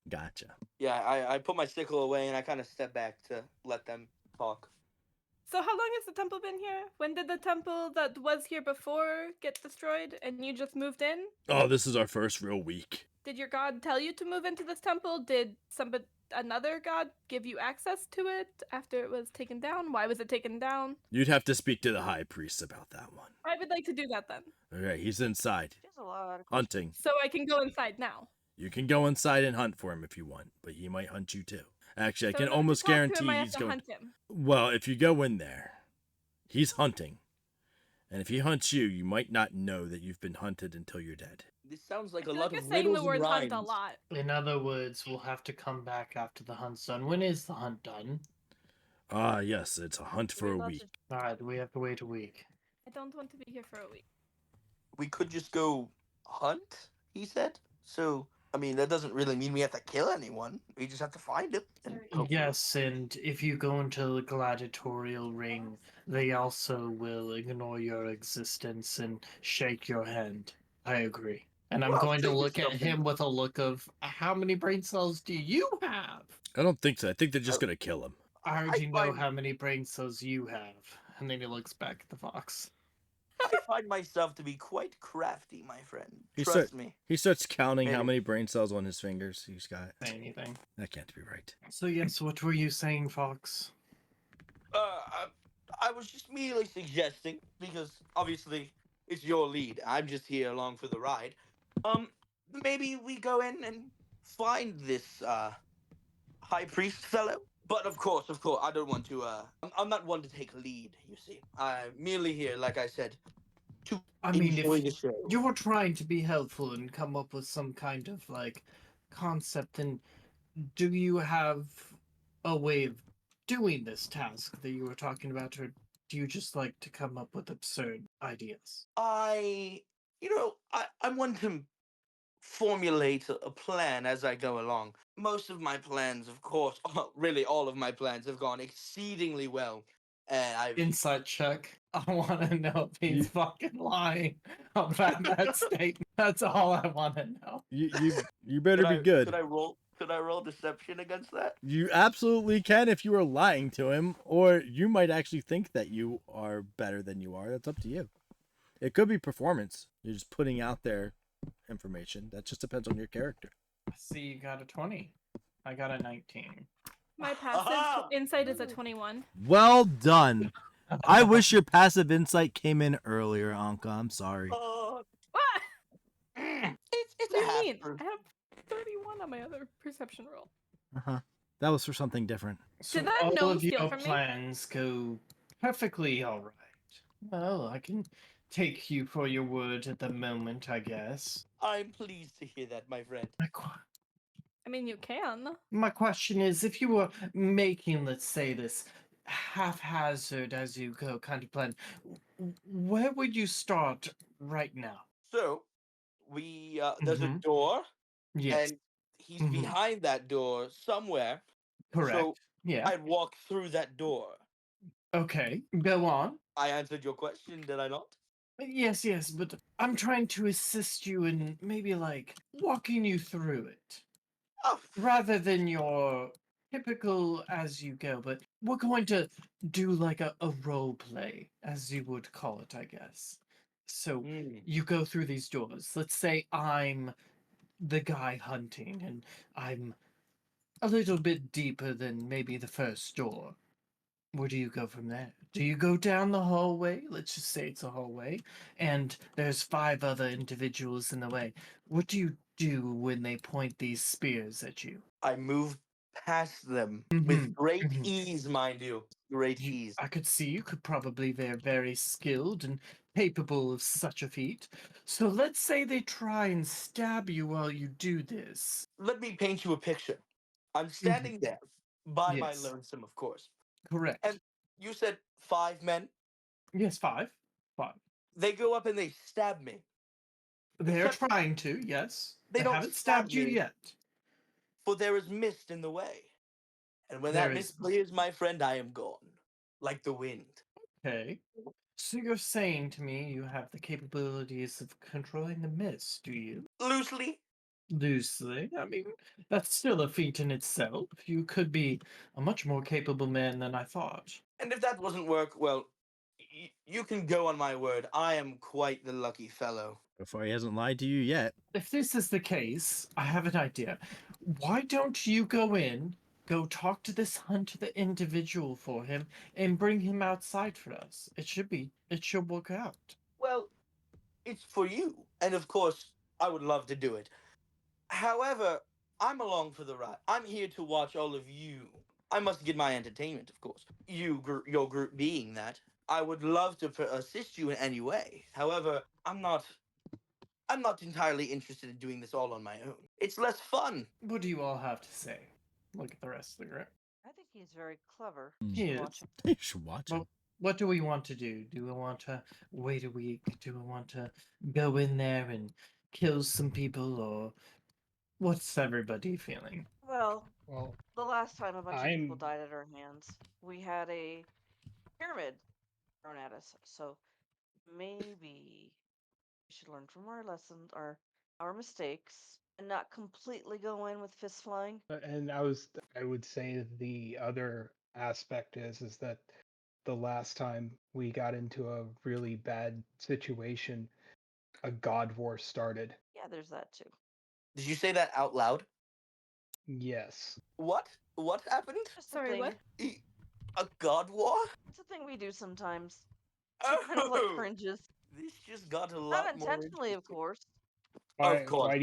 Gotcha. Yeah, I put my sickle away and I kind of step back to let them talk. So how long has the temple been here? When did the temple that was here before get destroyed and you just moved in? Oh, this is our first real week. Did your god tell you to move into this temple? Did another god give you access to it after it was taken down? Why was it taken down? You'd have to speak to the high priest about that one. I would like to do that then. Okay, he's inside. She has a lot of Hunting. So I can go inside now. You can go inside and hunt for him if you want, but he might hunt you too. Actually, I So can in order to almost talk to guarantee him, I have he's to going. hunt him. Well, if you go in there, he's hunting. And if he hunts you, you might not know that you've been hunted until you're dead. This sounds I like a feel lot like of you're saying the riddles and word hunt rhymes. a lot. In other words, we'll have to come back after the hunt's done. When is the hunt done? Yes, it's a hunt for We're a about week. to- Alright, we have to wait a week. I don't want to be here for a week. We could just go hunt, he said. So, I mean, that doesn't really mean we have to kill anyone. We just have to find him. And hopefully- Yes, and if you go into the gladiatorial ring, they also will ignore your existence and shake your hand. I agree. And I'm Well, going to shake look at yourself him with a look of, how many brain cells do you have? I don't think so. I think they're just going to kill him. I already know find- how many brain cells you have. And then he looks back at the fox. I find myself to be quite crafty, my friend. He Trust said- me. He starts counting how Maybe. many brain cells on his fingers he's got. Say anything. That can't be right. So yes, what were you saying, Fox? I was just merely suggesting, because obviously it's your lead. I'm just here along for the ride. Maybe we go in and find this high priest fellow. But of course, I don't want to. I'm not one to take lead. You see, I'm merely here, like I said, to I mean, enjoy the if show. you were trying to be helpful and come up with some kind of like concept, then do you have a way of doing this task that you were talking about, or do you just like to come up with absurd ideas? I'm one to formulate a plan as I go along. Most of my plans, of course, really all of my plans have gone exceedingly well. And I've Insight check. I want to know if he's fucking lying about that statement. That's all I want to know. You better be good. Could I roll deception against that? You absolutely can if you are lying to him, or you might actually think that you are better than you are. That's up to you. It could be performance. You're just putting out there information. That just depends on your character. See, you got a 20. I got a 19. My passive insight is a 21. Well done. I wish your passive insight came in earlier, Anka. I'm sorry. Oh, What? it's What a do you half mean? proof. I have 31 on my other perception roll. Uh-huh. That was for something different. So Did that all gnome of steal your from me? plans go perfectly all right. Well, I can take you for your word at the moment, I guess. I'm pleased to hear that, my friend. I mean, you can. My question is, if you were making, let's say, this haphazard as you go kind of plan, where would you start right now? So, there's a door, Yes, and he's Mhm. behind that door somewhere. correct. So, Yeah. I'd walk through that door. Okay, go on. I answered your question, did I not? Yes, but I'm trying to assist you in maybe like walking you through it. Oh, Rather than your typical as you go, but we're going to do like a role play, as you would call it, I guess. So mm. you go through these doors. Let's say I'm the guy hunting and I'm a little bit deeper than maybe the first door. Where do you go from there? Do you go down the hallway? Let's just say it's a hallway, and there's 5 other individuals in the way. What do you do when they point these spears at you? I moved past them with Mhm, great mhm. ease, mind you. Great You, ease. I could see you could probably be very skilled and capable of such a feat. So let's say they try and stab you while you do this. Let me paint you a picture. I'm Mhm. standing there by my Yes, lonesome, of course. correct. And you said 5 men. Yes, 5. 5. They go up and they stab me. They're Except trying to, yes. they They don't haven't stab stabbed you me, yet. for there is mist in the way. And when There that is. mist clears, my friend, I am gone. Like the wind. Okay. So you're saying to me you have the capabilities of controlling the mist, do you? Loosely. Loosely. I mean, that's still a feat in itself. You could be a much more capable man than I thought. And if that doesn't work, well, you can go on my word. I am quite the lucky fellow. Before he hasn't lied to you yet. If this is the case, I have an idea. Why don't you go in, go talk to this hunter, the individual for him, and bring him outside for us? It should work out. Well, it's for you. And of course, I would love to do it. However, I'm along for the ride. I'm here to watch all of you. I must get my entertainment, of course. Your group being that. I would love to assist you in any way. However, I'm not entirely interested in doing this all on my own. It's less fun. What do you all have to say? Look at the rest of the group. I think he's very clever. Mm. You He should is. watch him. You should watch Well, him. what do we want to do? Do we want to wait a week? Do we want to go in there and kill some people, or what's everybody feeling? Well, Well, the last time a bunch of people I'm died at our hands, we had a pyramid thrown at us. So maybe we should learn from our lessons, our mistakes, and not completely go in with fists flying. and I would say the other aspect is that the last time we got into a really bad situation, a god war started. Yeah, there's that too. Did you say that out loud? Yes. What? What happened? Just a Sorry, thing. what? A god war? It's a thing we do sometimes. She kind of like Oh, cringes. this just got a Not lot more intentionally, of interesting. course. Of course. Why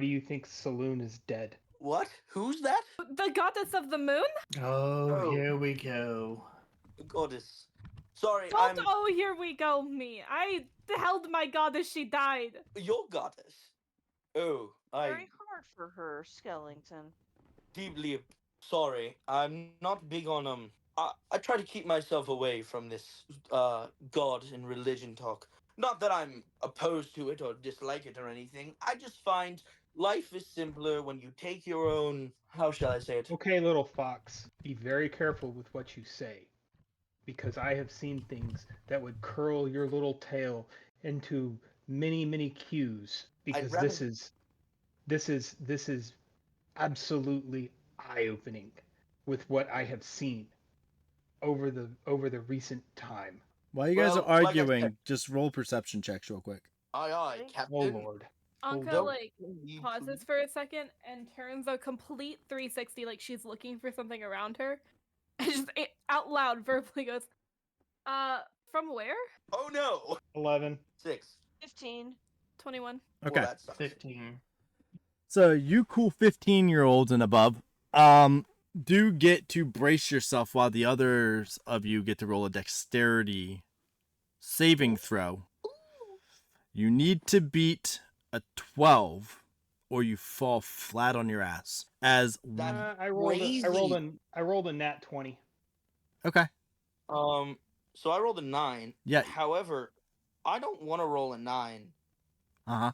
do you think Saloon is dead? What? Who's that? The goddess of the moon? Oh, Oh. here we go. Goddess. Sorry, Don't, oh, here we go, me. I held my goddess, she died. your goddess. Oh, I Very hard for her, Skellington. deeply sorry. I'm not big on I try to keep myself away from this god and religion talk. Not that I'm opposed to it or dislike it or anything. I just find life is simpler when you take your own, how shall I say it? Okay, little fox, be very careful with what you say, because I have seen things that would curl your little tail into many, many cues. I'd Because rather this is absolutely eye-opening with what I have seen over the recent time. While you guys Well, are like I arguing, said- just roll perception checks real quick. Aye, Ready? Captain. Oh lord. Anka Don't like need to- pauses for a second and turns a complete 360, like she's looking for something around her, and just out loud verbally goes, from where? Oh no! 11. 6. 15. 21. Okay. Well, that sucks. 15. So you cool 15-year-olds and above do get to brace yourself while the others of you get to roll a dexterity saving throw. You need to beat a 12 or you fall flat on your ass. As That's I rolled crazy. I rolled a nat 20. okay. So I rolled a 9. Yeah. However, I don't want to roll a 9. Uh-huh.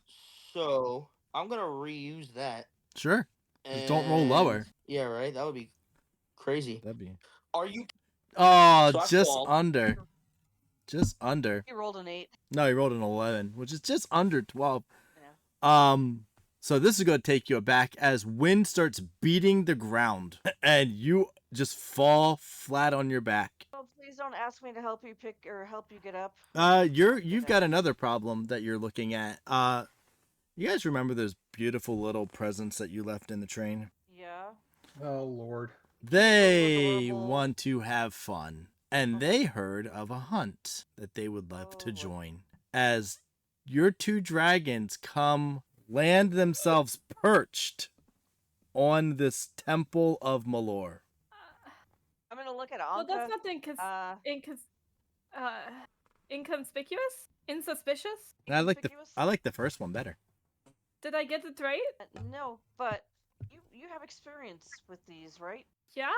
So I'm gonna reuse that. Sure. Just don't roll lower. And- Yeah, right. That would be crazy. That'd be. Are you? Oh, So I just fall. under. Just under. You rolled an 8. No, he rolled an 11, which is just under 12. Yeah. So this is going to take you aback as wind starts beating the ground and you just fall flat on your back. Oh, please don't ask me to help you pick or help you get up. You've got another problem that you're looking at. You guys remember those beautiful little presents that you left in the train? Yeah. Oh lord. They adorable. want to have fun, and they heard of a hunt that they would love to Oh. join. As your two dragons come land themselves perched on this temple of Malor. I'm gonna look at Well, Anka. that's nothing inconspicuous? Insuspicious? I like Inconspicuous? the first one better. Did I get it right? No, but you have experience with these, right? Yeah?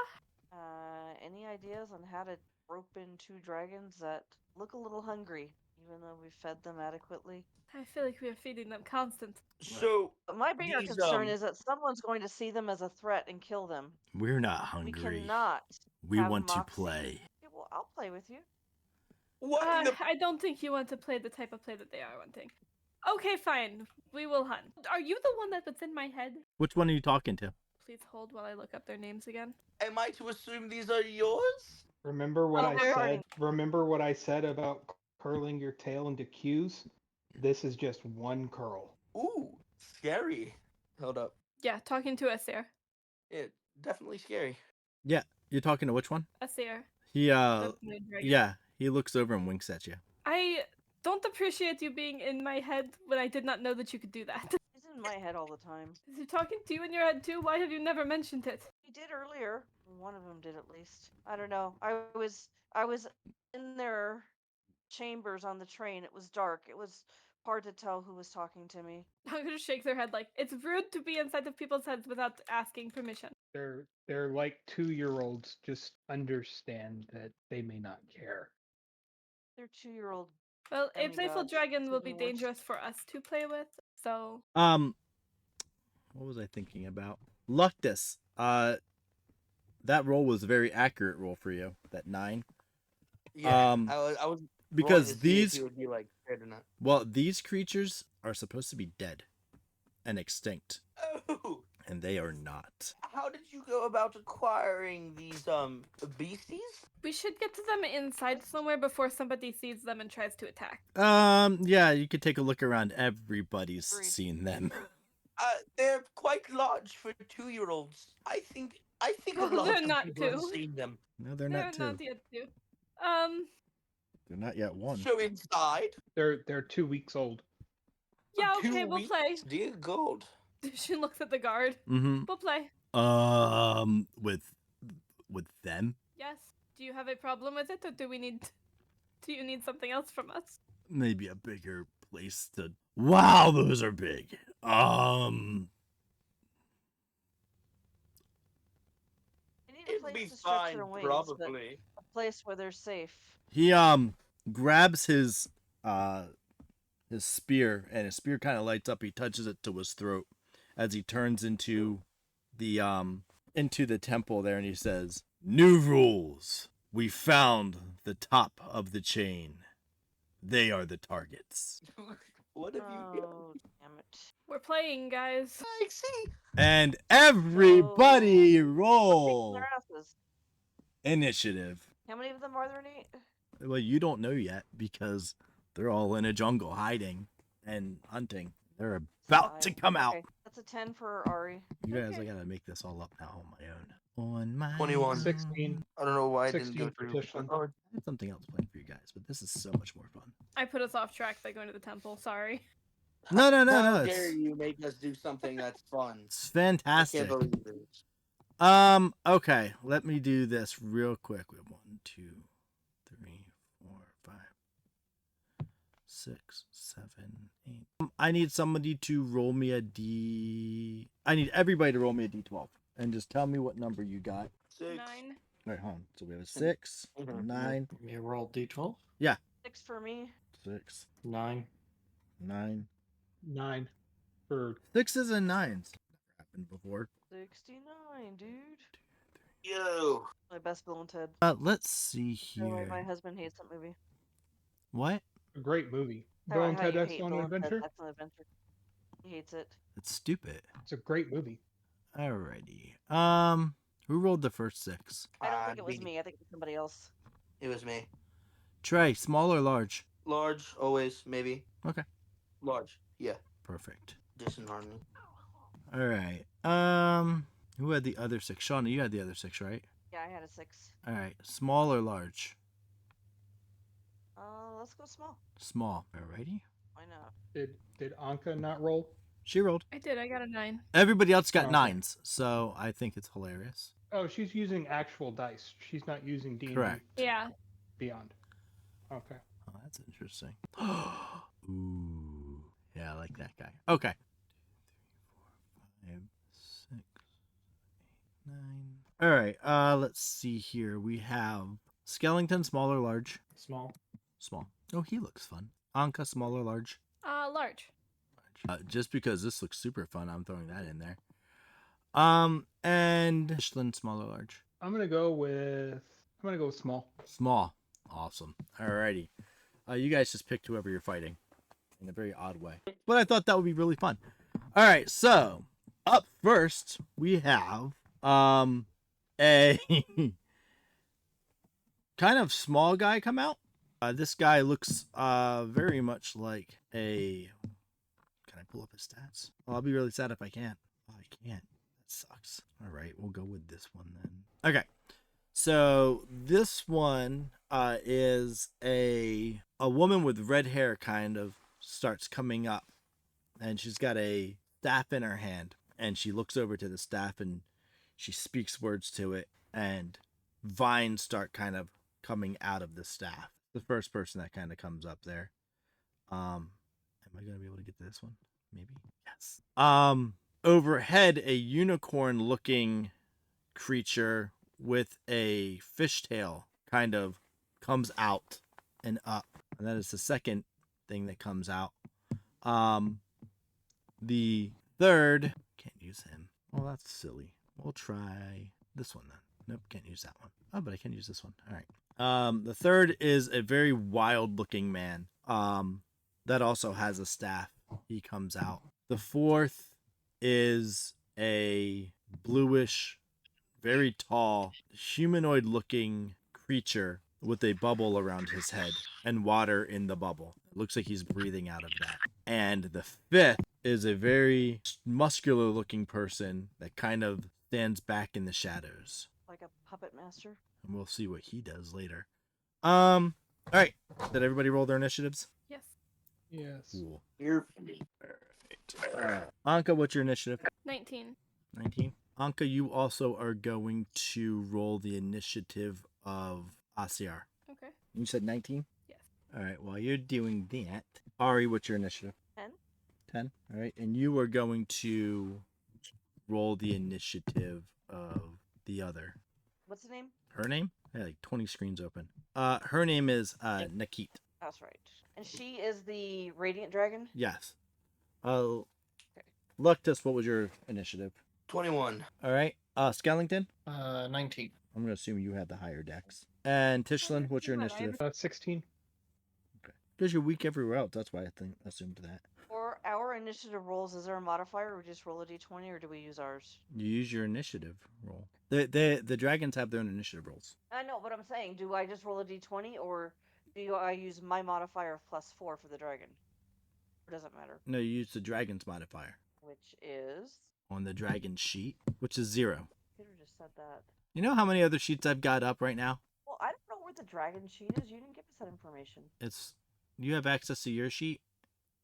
Any ideas on how to rope in 2 dragons that look a little hungry, even though we fed them adequately? I feel like we are feeding them constant. So But my bigger These, concern is that someone's going to see them as a threat and kill them. We're not We hungry. cannot. We have want to Moxie. play. Yeah, well, I'll play with you. what in the? I don't think you want to play the type of play that they are wanting. Okay, fine. We will hunt. Are you the one that's in my head? Which one are you talking to? Please hold while I look up their names again. Am I to assume these are yours? Remember what I Baldur. said? Remember what I said about curling your tail into Q's? This is just one curl. Ooh, scary. Hold up. Yeah, talking to Asir. Yeah, definitely scary. Yeah, you're talking to which one? Asir. He the blue dragon. yeah, he looks over and winks at you. I don't appreciate you being in my head when I did not know that you could do that. He's in my head all the time. Is he talking to you in your head too? Why have you never mentioned it? He did earlier. One of them did at least. I don't know. I was in their chambers on the train. It was dark. It was hard to tell who was talking to me. I'm gonna shake their head like it's rude to be inside of people's heads without asking permission. They're like 2-year-olds. Just understand that they may not care. They're 2-year-old. Well, a Demigods, playful dragon it's will be even worse. dangerous for us to play with, so What was I thinking about? Luctus. That roll was a very accurate roll for you. That 9. Yeah, Um, I was Because rolling to see if these you would be like scared or not. well, these creatures are supposed to be dead and extinct, Oh, and they are not. how did you go about acquiring these beasties? we should get to them inside somewhere before somebody sees them and tries to attack. Yeah, you could take a look around. Everybody's Agreed. seen them. They're quite large for 2-year-olds. I think a lot They're of not people have 2. seen them. No, they're not 2. not yet 2. They're not yet 1. So inside, They're 2 weeks old. Yeah, for 2 okay, we'll play. weeks? Dear God. She looks at the guard. Mm-hmm. We'll play. With them? Yes. Do you have a problem with it, or do you need something else from us? Maybe a bigger place to. Wow, those are big. I need a It'd place be to stretch fine, their wings, but probably. a place where they're safe. He grabs his spear, and his spear kind of lights up. He touches it to his throat as he turns into the temple there, and he says, "New rules. We found the top of the chain. They are the targets." What have you done? Oh, damn it. We're playing, guys. I see. And everybody Kicking roll their asses. initiative. How many of them are there, Nate? Well, you don't know yet because they're all in a jungle hiding and hunting. They're about to come out. Okay, that's a 10 for Ari. You guys, Okay. I gotta make this all up now on my own. On my 21. 16. I don't know why I didn't 16 go for through. Tishlan. Oh, I had something else planned for you guys, but this is so much more fun. I put us off track by going to the temple. Sorry. No. How It's, dare you make us do something that's fun? it's I can't fantastic. believe it. Okay, let me do this real quick. We have 1, 2, 3, 4, 5, 6, 7, 8. I need somebody to roll me a D. I need everybody to roll me a D12 and just tell me what number you got. 6. 9. All right, hold on. So we have a 6, Mhm. 9, You roll d12. 6 for me. 6, 9. 9. 9 for 6s and 9s. Never happened before. 69, dude. Yo. My best Bill and Ted. Let's see By the way, my here. husband hates that movie. What? a great movie. How Bill and Ted you hate Excellent Bill and Ted Adventure. Excellent Adventure. He hates it. It's stupid. It's a great movie. Alrighty. Who rolled the first 6? I don't think it was me. me. I think it was somebody else. It was me. Trey, small or large? Large, always, maybe. Okay. Large, yeah. Perfect. Disharmony. All right. Who had the other 6? Shauna, you had the other 6, right? Yeah, I had a 6. All right. Small or large? Let's go small. Small. Alrighty. Why not? Did Anka not roll? She rolled. I did. I got a 9. Everybody else got Okay. 9s, so I think it's hilarious. Oh, she's using actual dice. She's not using D&D Correct. Yeah. Beyond. Okay. Oh, that's interesting. Ooh. Yeah, I like that guy. Okay. 2, 3, 4, 5, 6, 8, 9. All right. Let's see here. We have Skellington, small or large? Small. Small. Oh, he looks fun. Anka, small or large? Large. Just because this looks super fun, I'm throwing that in there. And Ishlin, small or large? I'm gonna go with small. Small. Awesome. Alrighty. You guys just picked whoever you're fighting in a very odd way. But I thought that would be really fun. Alright, so up first we have a kind of small guy come out. This guy looks very much like a... Can I pull up his stats? Oh, I'll be really sad if I can't. Oh, I can't. That sucks. All right, we'll go with this one then. Okay, so this one is a woman with red hair kind of starts coming up, and she's got a staff in her hand, and she looks over to the staff and she speaks words to it, and vines start kind of coming out of the staff. The first person that kind of comes up there. Am I gonna be able to get to this one? Maybe. Yes. Overhead, a unicorn-looking creature with a fishtail kind of comes out and up, and that is the second thing that comes out. The third can't use him. Well, that's silly. We'll try this one then. Nope, can't use that one. Oh, but I can use this one. All right. The third is a very wild-looking man. That also has a staff. He comes out. The fourth is a bluish, very tall, humanoid-looking creature with a bubble around his head and water in the bubble. It looks like he's breathing out of that. And the fifth is a very muscular-looking person that kind of stands back in the shadows. Like a puppet master. And we'll see what he does later. All right. Did everybody roll their initiatives? Yes. Yes. Cool. You're All right. Anka, what's your initiative? 19. 19. Anka, you also are going to roll the initiative of Asiar. Okay. You said 19? Yes. All right. While you're doing that, Ari, what's your initiative? 10. 10. All right. And you are going to roll the initiative of the other. What's the name? Her name? I had like 20 screens open. Her name is Nakit. That's right. And she is the Radiant Dragon? Yes. Luctus, what was your initiative? 21. All right. Skellington? 19. I'm going to assume you had the higher decks. And Tishlin, what's your What, I initiative? 16. Okay. Because you're weak everywhere else. That's why I assumed that. For our initiative rolls, is there a modifier or we just roll a d20 or do we use ours? You use your initiative roll. The dragons have their own initiative rolls. I know, but I'm saying, do I just roll a d20 or Do I use my modifier of +4 for the dragon? Or does it matter? No, you use the dragon's modifier Which is... on the dragon sheet, which is 0. Could have just said that. You know how many other sheets I've got up right now? Well, I don't know where the dragon sheet is. You didn't give us that information. It's you have access to your sheet.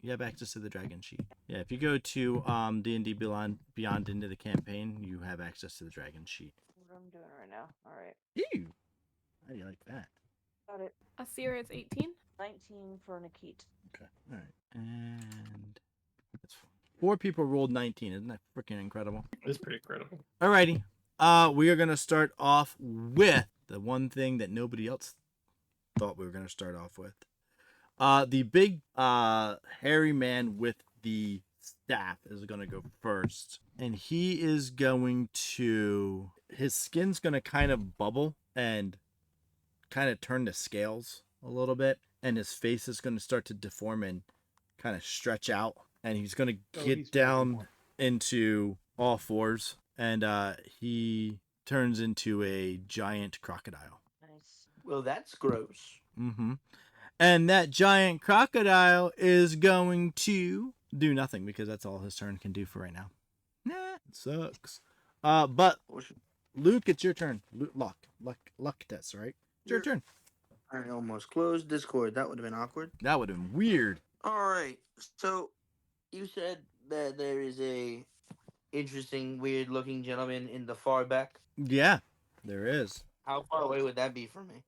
You have access to the dragon sheet. Yeah, if you go to D&D Beyond into the campaign, you have access to the dragon sheet. What I'm doing right now. All right. Ew. How do you like that? Got it. Asir is 18. 19 for Nikit. Okay. All right. And that's 4 people rolled 19. Isn't that freaking incredible? It's pretty incredible. Alrighty. We are gonna start off with the one thing that nobody else thought we were gonna start off with. The big hairy man with the staff is gonna go first, and he is going to. His skin's gonna kind of bubble and kind of turn to scales a little bit, and his face is gonna start to deform and kind of stretch out, and he's gonna get he's down Voldemort. into all fours, and he turns into a giant crocodile. Nice. Well, that's gross. Mm-hmm. And that giant crocodile is going to do nothing because that's all his turn can do for right now. Nah, it sucks. But Luke, it's your turn. Luck test, right? It's your turn. I almost closed Discord. That would have been awkward. That would have been weird. All right. So, you said that there is a interesting, weird-looking gentleman in the far back. Yeah, there is. How far away would that be from me?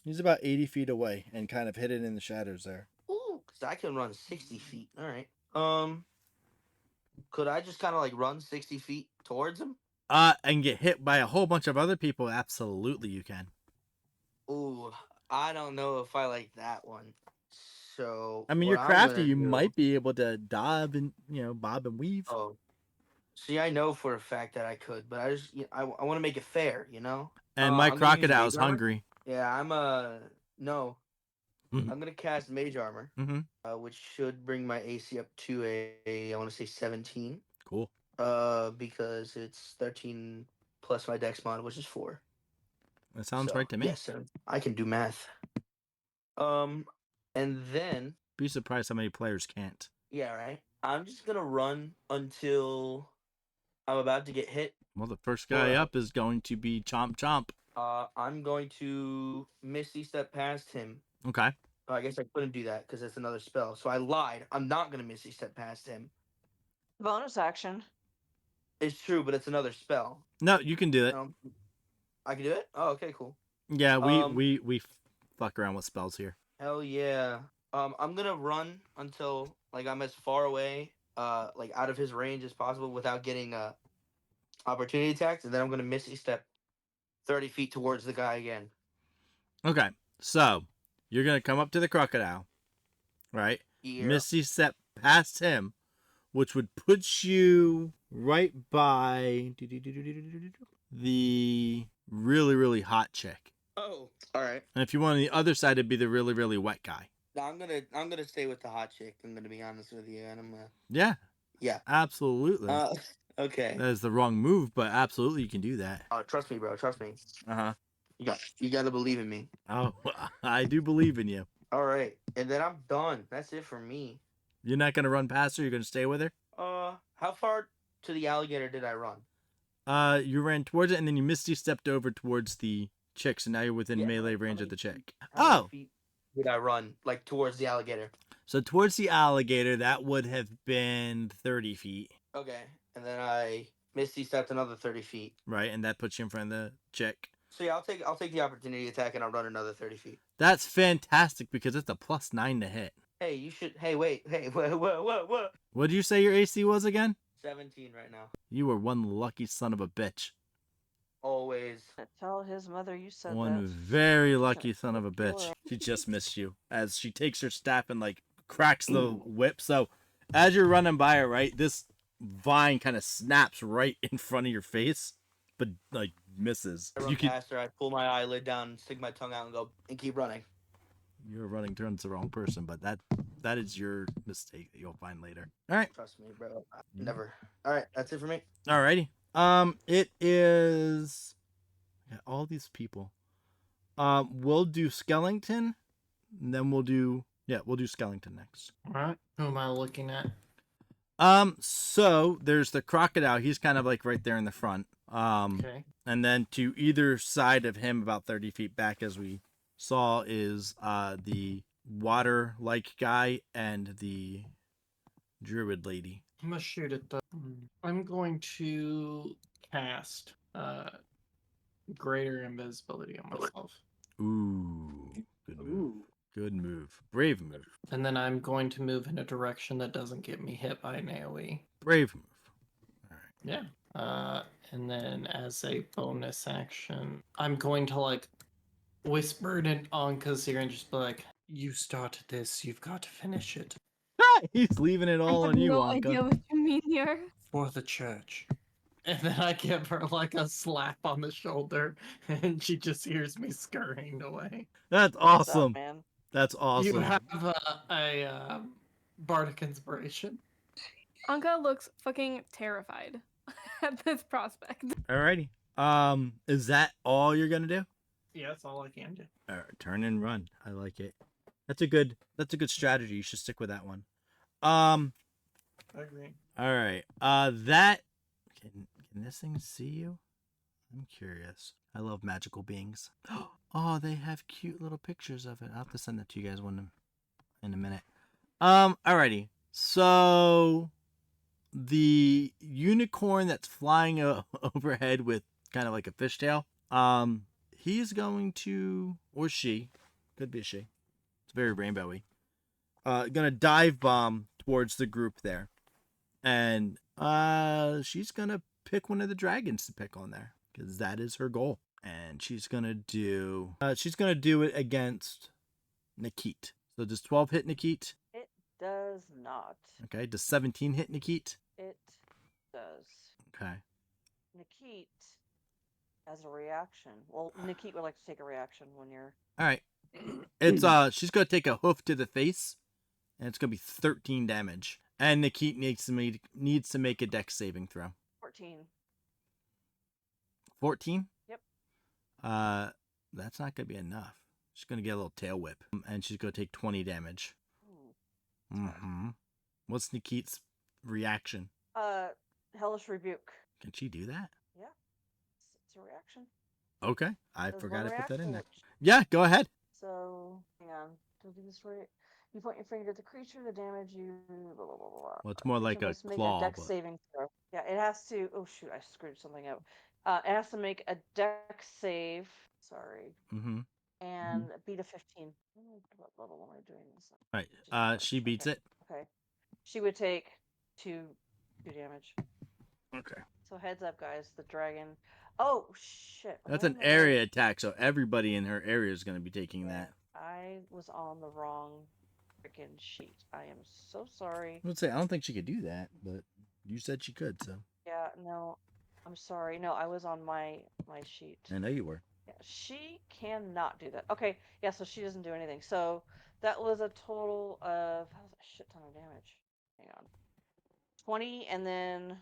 He's about 80 feet away and kind of hidden in the shadows there. Ooh, because I can run 60 feet. All right. Could I just kind of like run 60 feet towards him? And get hit by a whole bunch of other people? Absolutely, you can. Ooh, I don't know if I like that one. So I mean, what you're I'm crafty. gonna You do- might be able to dive and bob and weave. Oh, see, I know for a fact that I could, but I just I want to make it fair, you know. And my I'm gonna use crocodile's mage armor. hungry. Yeah, no. Mhm. I'm gonna cast mage armor, Mm-hmm. which should bring my AC up to a I want to say 17. Cool. Because it's 13 plus my dex mod, which is 4. That sounds So, right to me. Yes, I can do math. And then Be surprised how many players can't. yeah, right. I'm just gonna run until I'm about to get hit. Well, the first guy Well, up is going to be Chomp Chomp. I'm going to Misty Step past him. Okay. I guess I couldn't do that because that's another spell. So I lied. I'm not gonna Misty Step past him. Bonus action. It's true, but it's another spell. No, you can do it. I can do it. Oh, okay, cool. Yeah, we fuck around with spells here. Hell yeah. I'm gonna run until like I'm as far away, like out of his range as possible without getting opportunity attacks, and then I'm gonna Misty Step 30 feet towards the guy again. Okay, so you're gonna come up to the crocodile, right? Yeah. Misty step past him, which would put you right by the really, really hot chick. Oh, all right. And if you want on the other side, it'd be the really, really wet guy. No, I'm gonna stay with the hot chick. I'm gonna be honest with you, and I'm gonna. Yeah. Yeah. Absolutely. Okay. That is the wrong move, but absolutely you can do that. Trust me, bro. Trust me. Uh-huh. You gotta believe in me. Oh, I do believe in you. All right, and then I'm done. That's it for me. You're not gonna run past her. You're gonna stay with her. How far to the alligator did I run? You ran towards it, and then you misty stepped over towards the chick. So now you're within Yeah, melee how range of many- the chick. How many Oh, feet did I run like towards the alligator? so towards the alligator, that would have been 30 feet, Okay, and then I misty stepped another 30 feet. right? And that puts you in front of the chick. So yeah, I'll take the opportunity attack and I'll run another 30 feet. That's fantastic because it's a +9 to hit. Hey, you should. Hey, wait. Hey, what? What did you say your AC was again? 17 right now. You were one lucky son of a bitch. Always. Tell his mother you said One that. very lucky son of a bitch. She just missed you as she takes her staff and like cracks the whip. So as you're running by her, right, this vine kind of snaps right in front of your face, but like misses. I run past her. I pull my eyelid down, stick my tongue out, and go and keep running. You're running towards the wrong person, but that is your mistake that you'll find later. All right. Trust me, bro. Never. All right, that's it for me. Alrighty. It is. I got all these people. We'll do Skellington, and then we'll do Skellington next. All right. Who am I looking at? So there's the crocodile. He's kind of like right there in the front. Okay. And then to either side of him, about 30 feet back, as we saw, is the water-like guy and the druid lady. I'm gonna shoot at the. I'm going to cast greater invisibility on myself. Ooh, good move. Good move. Brave move. And then I'm going to move in a direction that doesn't get me hit by an AoE. Brave move. All right. Yeah. And then as a bonus action, I'm going to like whisper it in Anka's ear and just be like, "You started this. You've got to finish it He's leaving it all I on have you, no Anka. idea what you mean here. for the church." And then I give her like a slap on the shoulder, and she just hears me scurrying away. That's What's up, awesome. man? That's awesome. You have a bardic inspiration. Anka looks fucking terrified at this prospect. Alrighty. Is that all you're gonna do? Yeah, that's all I can do. All right, turn and run. I like it. That's a good strategy. You should stick with that one. I agree. All right. That can this thing see you? I'm curious. I love magical beings. Oh, they have cute little pictures of it. I'll have to send that to you guys one in a minute. Alrighty. So the unicorn that's flying overhead with kind of like a fishtail. He's going to, or she, could be a she. It's very rainbowy. Gonna dive bomb towards the group there, and she's gonna pick one of the dragons to pick on there because that is her goal. And she's gonna do it against Nikit. So does 12 hit Nikit? It does not. Okay. Does 17 hit Nikit? It does. Okay. Nikit, as a reaction. Well, Nikit would like to take a reaction when you're. All right. It's she's gonna take a hoof to the face, and it's gonna be 13 damage. And Nikit needs to make a dex saving throw. 14. 14? Yep. That's not gonna be enough. She's gonna get a little tail whip, and she's gonna take 20 damage. Ooh. Mm-hmm. What's Nikit's reaction? Hellish Rebuke. Can she do that? Yeah. It's a reaction. Okay, I There's forgot one to put that in reaction, there. which- Yeah, go ahead. So, hang on. To do this right. You point your finger at the creature, the damage you. Blah, blah, blah, blah. Well, it's more like Creature a must make claw, dex but- saving throw. Yeah, it has to. Oh shoot, I screwed something up. It has to make a dex save. Sorry, Mm-hmm. and beat a 15. What level am I doing this on? Right. She beats it. Okay. She would take two damage. Okay. So heads up, guys. The dragon. Oh shit. That's why an am I- area attack, so everybody in her area is gonna be taking that. I was on the wrong freaking sheet. I am so sorry. I would say I don't think she could do that, but you said she could, so Yeah, no, I'm sorry. No, I was on my sheet. I know you were. Yeah, she cannot do that. Okay, yeah, so she doesn't do anything. So that was a total of that was a shit ton of damage. Hang on, 20, and then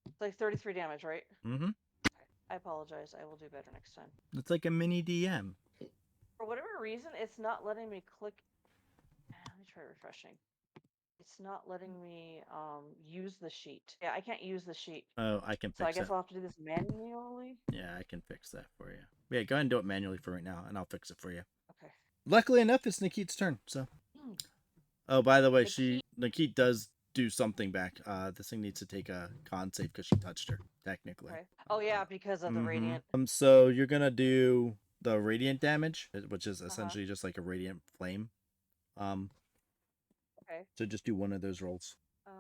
it's like 33 damage, right? Mm-hmm. Okay. I apologize. I will do better next time. It's like a mini DM. For whatever reason, it's not letting me click. Let me try refreshing. It's not letting me use the sheet. Yeah, I can't use the sheet. Oh, I can So I fix guess it. I'll have to do this manually. Yeah, I can fix that for you. Yeah, go ahead and do it manually for right now, and I'll fix it for you. Okay. Luckily enough, it's Nikit's turn. So. Hmm. Oh, by the way, Nikit does do something back. This thing needs to take a con save because she touched her, technically. Okay. Oh yeah, because of the Mhm. radiant. So you're gonna do the radiant damage, which is essentially just like a radiant flame. Okay. So just do one of those rolls. Hang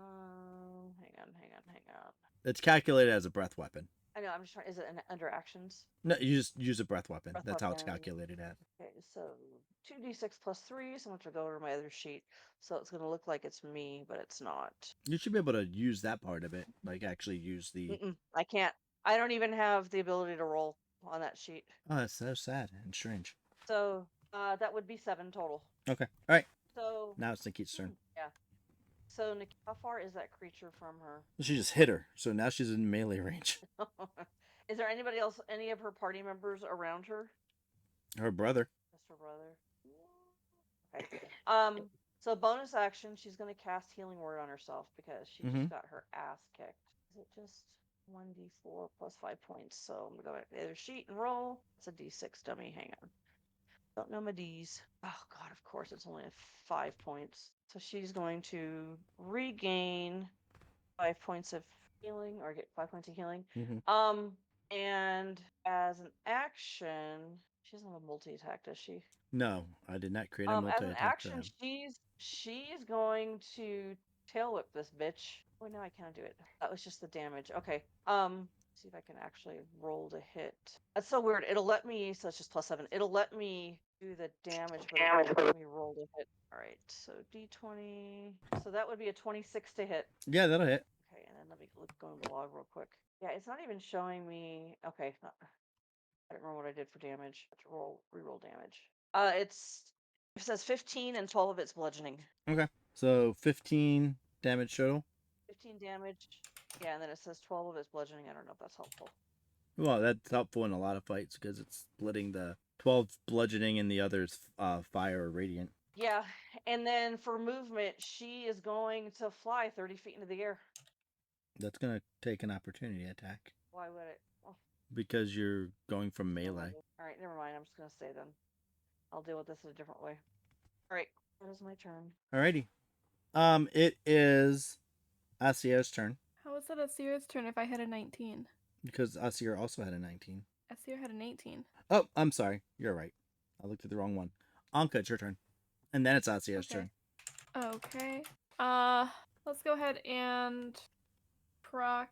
on. It's calculated as a breath weapon. I know. I'm just trying. Is it under actions? No, you just use a breath weapon. Breath That's how it's weapon. calculated as. Okay, so 2d6 plus 3. So I'm going to go over my other sheet. So it's going to look like it's me, but it's not. You should be able to use that part of it, like actually use the. Mm-mm, I can't. I don't even have the ability to roll on that sheet. Oh, that's so sad and strange. So that would be 7 total. Okay, all right. So Now it's Nikit's turn. yeah. So Nikki, how far is that creature from her? She just hit her, so now she's in melee range. Is there anybody else, any of her party members around her? Her brother. Just her brother. Okay. So bonus action, she's gonna cast Healing Word on herself because she Mhm. just got her ass kicked. Is it just 1d4 plus 5 points? So I'm gonna go back to the other sheet and roll. It's a d6 dummy. Hang on. Don't know my d's. Oh god, of course it's only 5 points. So she's going to regain 5 points of healing, or get 5 points of healing. Mhm. And as an action, she doesn't have a multi attack, does she? No, I did not create a As multi an attack for action, them. she's going to tail whip this bitch. Oh no, I can't do it. That was just the damage. Okay. See if I can actually roll to hit. That's so weird. It'll let me. So it's just +7. It'll let me do the damage, but it won't let me roll to hit. All right. So d20. So that would be a 26 to hit. Yeah, that'll hit. Okay, and then let me go in the log real quick. Yeah, it's not even showing me. Okay, I don't remember what I did for damage. I have to re-roll damage. It says 15 and 12 of it's bludgeoning. Okay. So 15 damage total. 15 damage. Yeah, and then it says 12 of it's bludgeoning. I don't know if that's helpful. Well, that's helpful in a lot of fights because it's splitting the 12 bludgeoning and the others fire or radiant. Yeah, and then for movement, she is going to fly 30 feet into the air. That's going to take an opportunity attack. Why would it? Oh, because you're going from melee. all right, never mind. I'm just going to stay then. I'll deal with this in a different way. All right, that is my turn. Alrighty. It is Asier's turn How was it Asir's turn if I had a 19? because Asier also had a 19. Asir had an 18. Oh, I'm sorry. You're right. I looked at the wrong one. Anka, it's your turn. And then it's Asier's turn. Okay. Let's go ahead and proc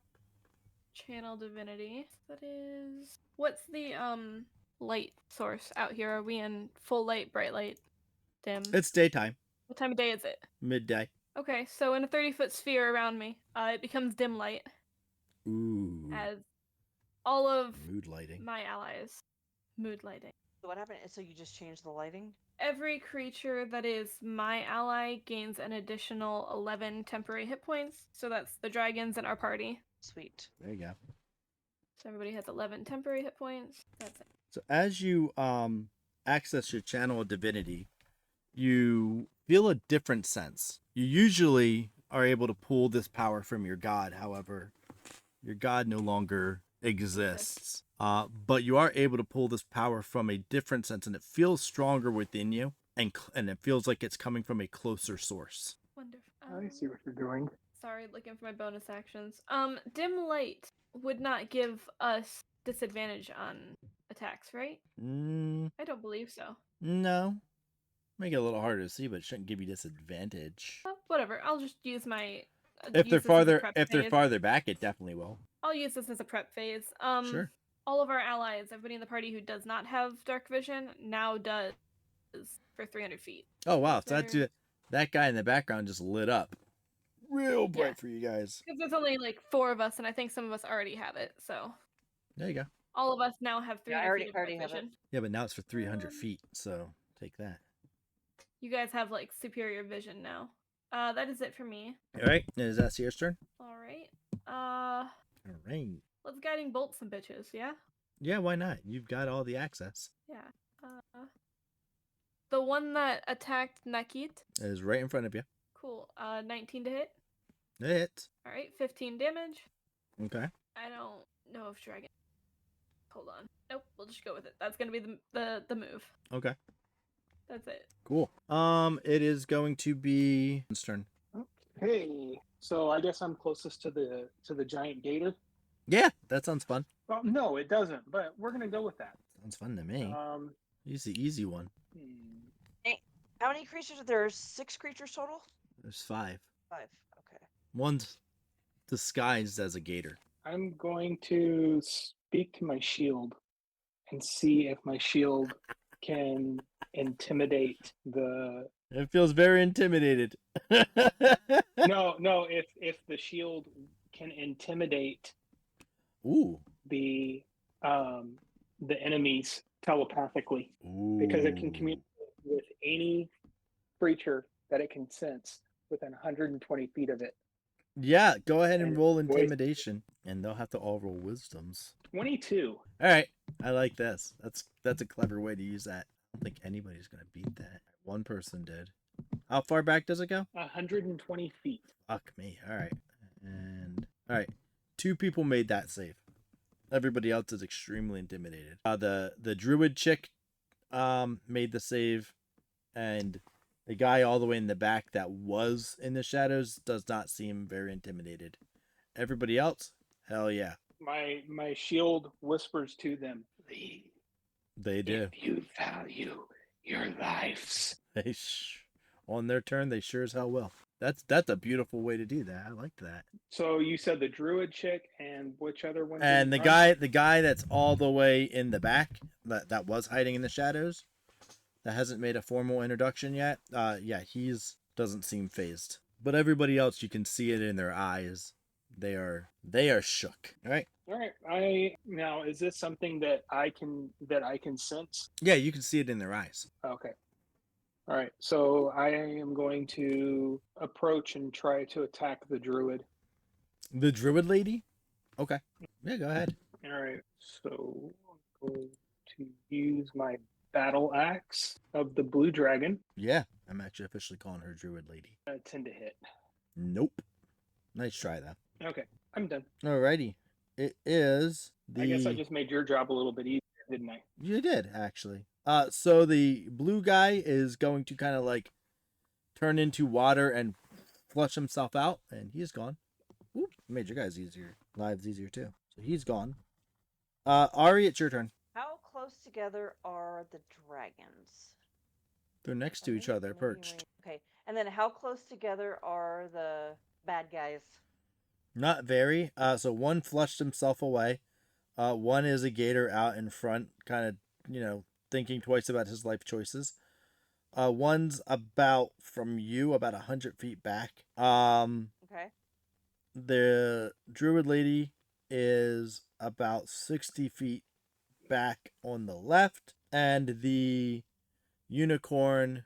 channel divinity. That is. What's the light source out here? Are we in full light, bright light, dim? It's daytime. What time of day is it? Midday. Okay, so in a 30-foot sphere around me, it becomes dim light Ooh. as all of Mood lighting. my allies mood lighting. So what happened? So you just changed the lighting? Every creature that is my ally gains an additional 11 temporary hit points. So that's the dragons in our party. Sweet. There you go. So everybody has 11 temporary hit points. That's it. So as you access your channel of divinity, you feel a different sense. You usually are able to pull this power from your god. However, your god no longer exists. But you are able to pull this power from a different sense, and it feels stronger within you, and it feels like it's coming from a closer source. Wonderful. I see what you're doing. Sorry, looking for my bonus actions. Dim light would not give us disadvantage on attacks, right? I don't believe so. No. Make it a little harder to see, but it shouldn't give you disadvantage. Whatever. I'll just use my. If use they're this as a farther, prep if they're phase. farther back, it definitely will. I'll use this as a prep phase. Sure. All of our allies, everybody in the party who does not have dark vision, now does for 300 feet. Oh wow! So There- that guy in the background just lit up, real bright for you guys. Because there's only like 4 of us, and I think some of us already have it. So There you go. all of us now have 300 Yeah, I feet of dark already have it. vision. Yeah, but now it's for 300 Um, feet. So take that. You guys have like superior vision now. That is it for me. All right. Is that Sierra's turn? All right. All right. Let's guiding bolt some bitches. Yeah. Yeah, why not? You've got all the access. Yeah. The one that attacked Nakit. It is right in front of you. Cool. 19 to hit. It hits. All right. 15 damage. Okay. I don't know if dragon. Hold on. Nope. We'll just go with it. That's gonna be the move. Okay. That's it. Cool. It is going to be his turn. Okay, so I guess I'm closest to the giant gator. Yeah, that sounds fun. Well, no, it doesn't, but we're gonna go with that. Sounds fun to me. Um, Use the easy one. How many creatures? There's 6 creatures total? There's 5. 5. Okay. One's disguised as a gator. I'm going to speak to my shield and see if my shield can intimidate the. It feels very intimidated. No, if the shield can intimidate Ooh. the enemies telepathically, because it can communicate with any creature that it can sense within 120 feet of it. Yeah, go ahead and And roll voice- intimidation, and they'll have to all roll wisdoms. 22. All right. I like this. That's a clever way to use that. I don't think anybody's gonna beat that. One person did. How far back does it go? 120 feet. Fuck me. All right. And all right. 2 people made that save. Everybody else is extremely intimidated. The druid chick made the save, and the guy all the way in the back that was in the shadows does not seem very intimidated. Everybody else, hell yeah. My shield whispers to them, "Leave They do. if you value your lives." They on their turn, they sure as hell will. That's a beautiful way to do that. I like that. So you said the druid chick and which other one? And the guy that's all the way in the back that was hiding in the shadows, that hasn't made a formal introduction yet. Yeah, he's doesn't seem phased. But everybody else, you can see it in their eyes. They are shook. All right. All right. Now, is this something that I can sense? Yeah, you can see it in their eyes. Okay. All right. So I am going to approach and try to attack the druid. The druid lady? Okay. Yeah, go ahead. All right. So I'm going to use my battle axe of the blue dragon. Yeah, I'm actually officially calling her druid lady. 10 to hit. Nope. Nice try though. Okay, I'm done. Alrighty. It is the. I guess I just made your job a little bit easier, didn't I? You did actually. So the blue guy is going to kind of like turn into water and flush himself out, and he's gone. Oop, made your guys lives easier too. So he's gone. Ari, it's your turn. How close together are the dragons? They're next to each other, perched. Okay, and then how close together are the bad guys? Not very. So one flushed himself away. One is a gator out in front, kind of, thinking twice about his life choices. One's about from you, about 100 feet back. Okay. The druid lady is about 60 feet back on the left, and the unicorn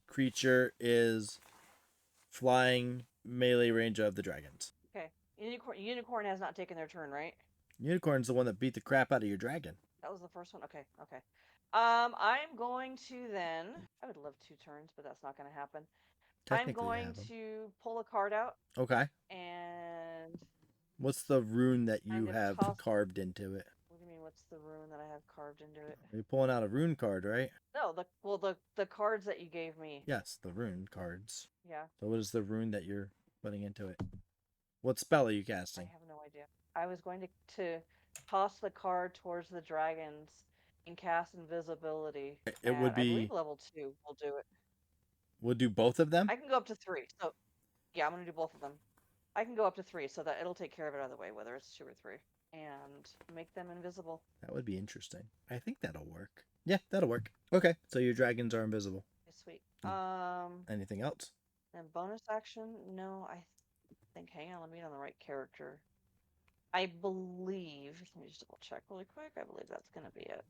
creature is flying melee range of the dragons. Okay. Unicorn has not taken their turn, right? Unicorn's the one that beat the crap out of your dragon. That was the first one? Okay, okay. I'm going to then... I would love 2 turns, but that's not going to happen. I'm going to pull a card out. Okay. And... What's the rune that you have carved into it? What do you mean, what's the rune that I have carved into it? You're pulling out a rune card, right? No, the cards that you gave me. Yes, the rune cards. Yeah. So what is the rune that you're putting into it? What spell are you casting? I have no idea. I was going to toss the card towards the dragons and cast invisibility. It would be... I believe level 2 will do it. We'll do both of them? I can go up to 3. So, yeah, I'm going to do both of them. I can go up to 3, so that it'll take care of it either way, whether it's 2 or 3. And make them invisible. That would be interesting. I think that'll work. Yeah, that'll work. Okay, so your dragons are invisible. Okay, sweet. Anything else? And bonus action? No, I think. Hang on, let me get on the right character. I believe. Let me just double check really quick. I believe that's gonna be it.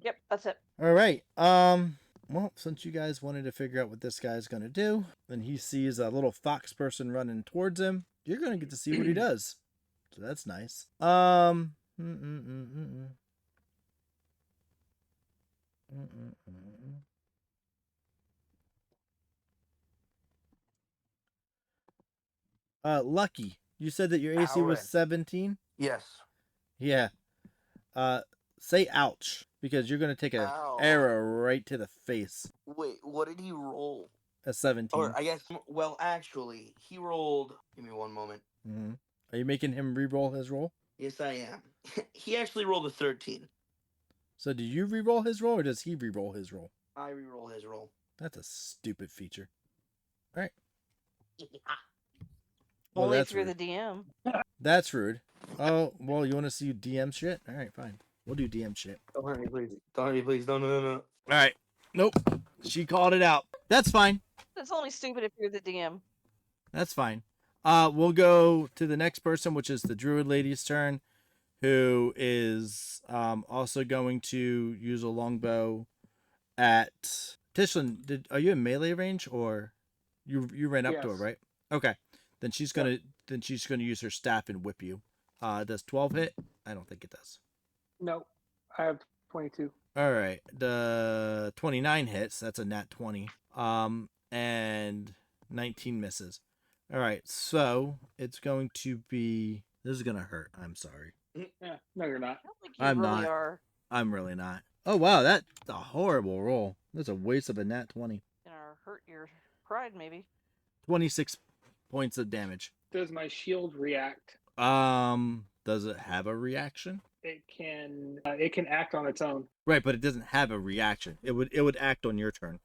Yep, that's it. All right. Well, since you guys wanted to figure out what this guy's gonna do, and he sees a little fox person running towards him, you're gonna get to see what he does. So that's nice. Lucky, you said that your AC was 17? Yes. Yeah. Say ouch, because you're gonna take an arrow right to the face. Wait, what did he roll? A 17. Or I guess, well, actually, he rolled. Give me one moment. Mm-hmm. Are you making him re-roll his roll? Yes, I am. He actually rolled a 13. So do you re-roll his roll, or does he re-roll his roll? I re-roll his roll. That's a stupid feature. All right. Well, only through the DM. That's rude. Oh, well, you want to see DM shit? All right, fine. We'll do DM shit. Don't hurt me, please. Don't hurt me, please. No. All right. Nope. She called it out. That's fine. It's only stupid if you're the DM. That's fine. We'll go to the next person, which is the druid lady's turn, who is also going to use a longbow at Tishlin. Are you in melee range, or you ran up to her, right? Okay. Then she's gonna use her staff and whip you. Does 12 hit? I don't think it does. No, I have 22. All right, the 29 hits. That's a nat 20. And 19 misses. All right, so it's going to be. This is gonna hurt. I'm sorry. Yeah, no, you're not. I don't think you I'm really not. are. I'm really not. Oh wow, that's a horrible roll. That's a waste of a nat 20. Gonna hurt your pride, maybe. 26 points of damage. Does my shield react? Does it have a reaction? It can act on its own. Right, but it doesn't have a reaction. It would act on your turn.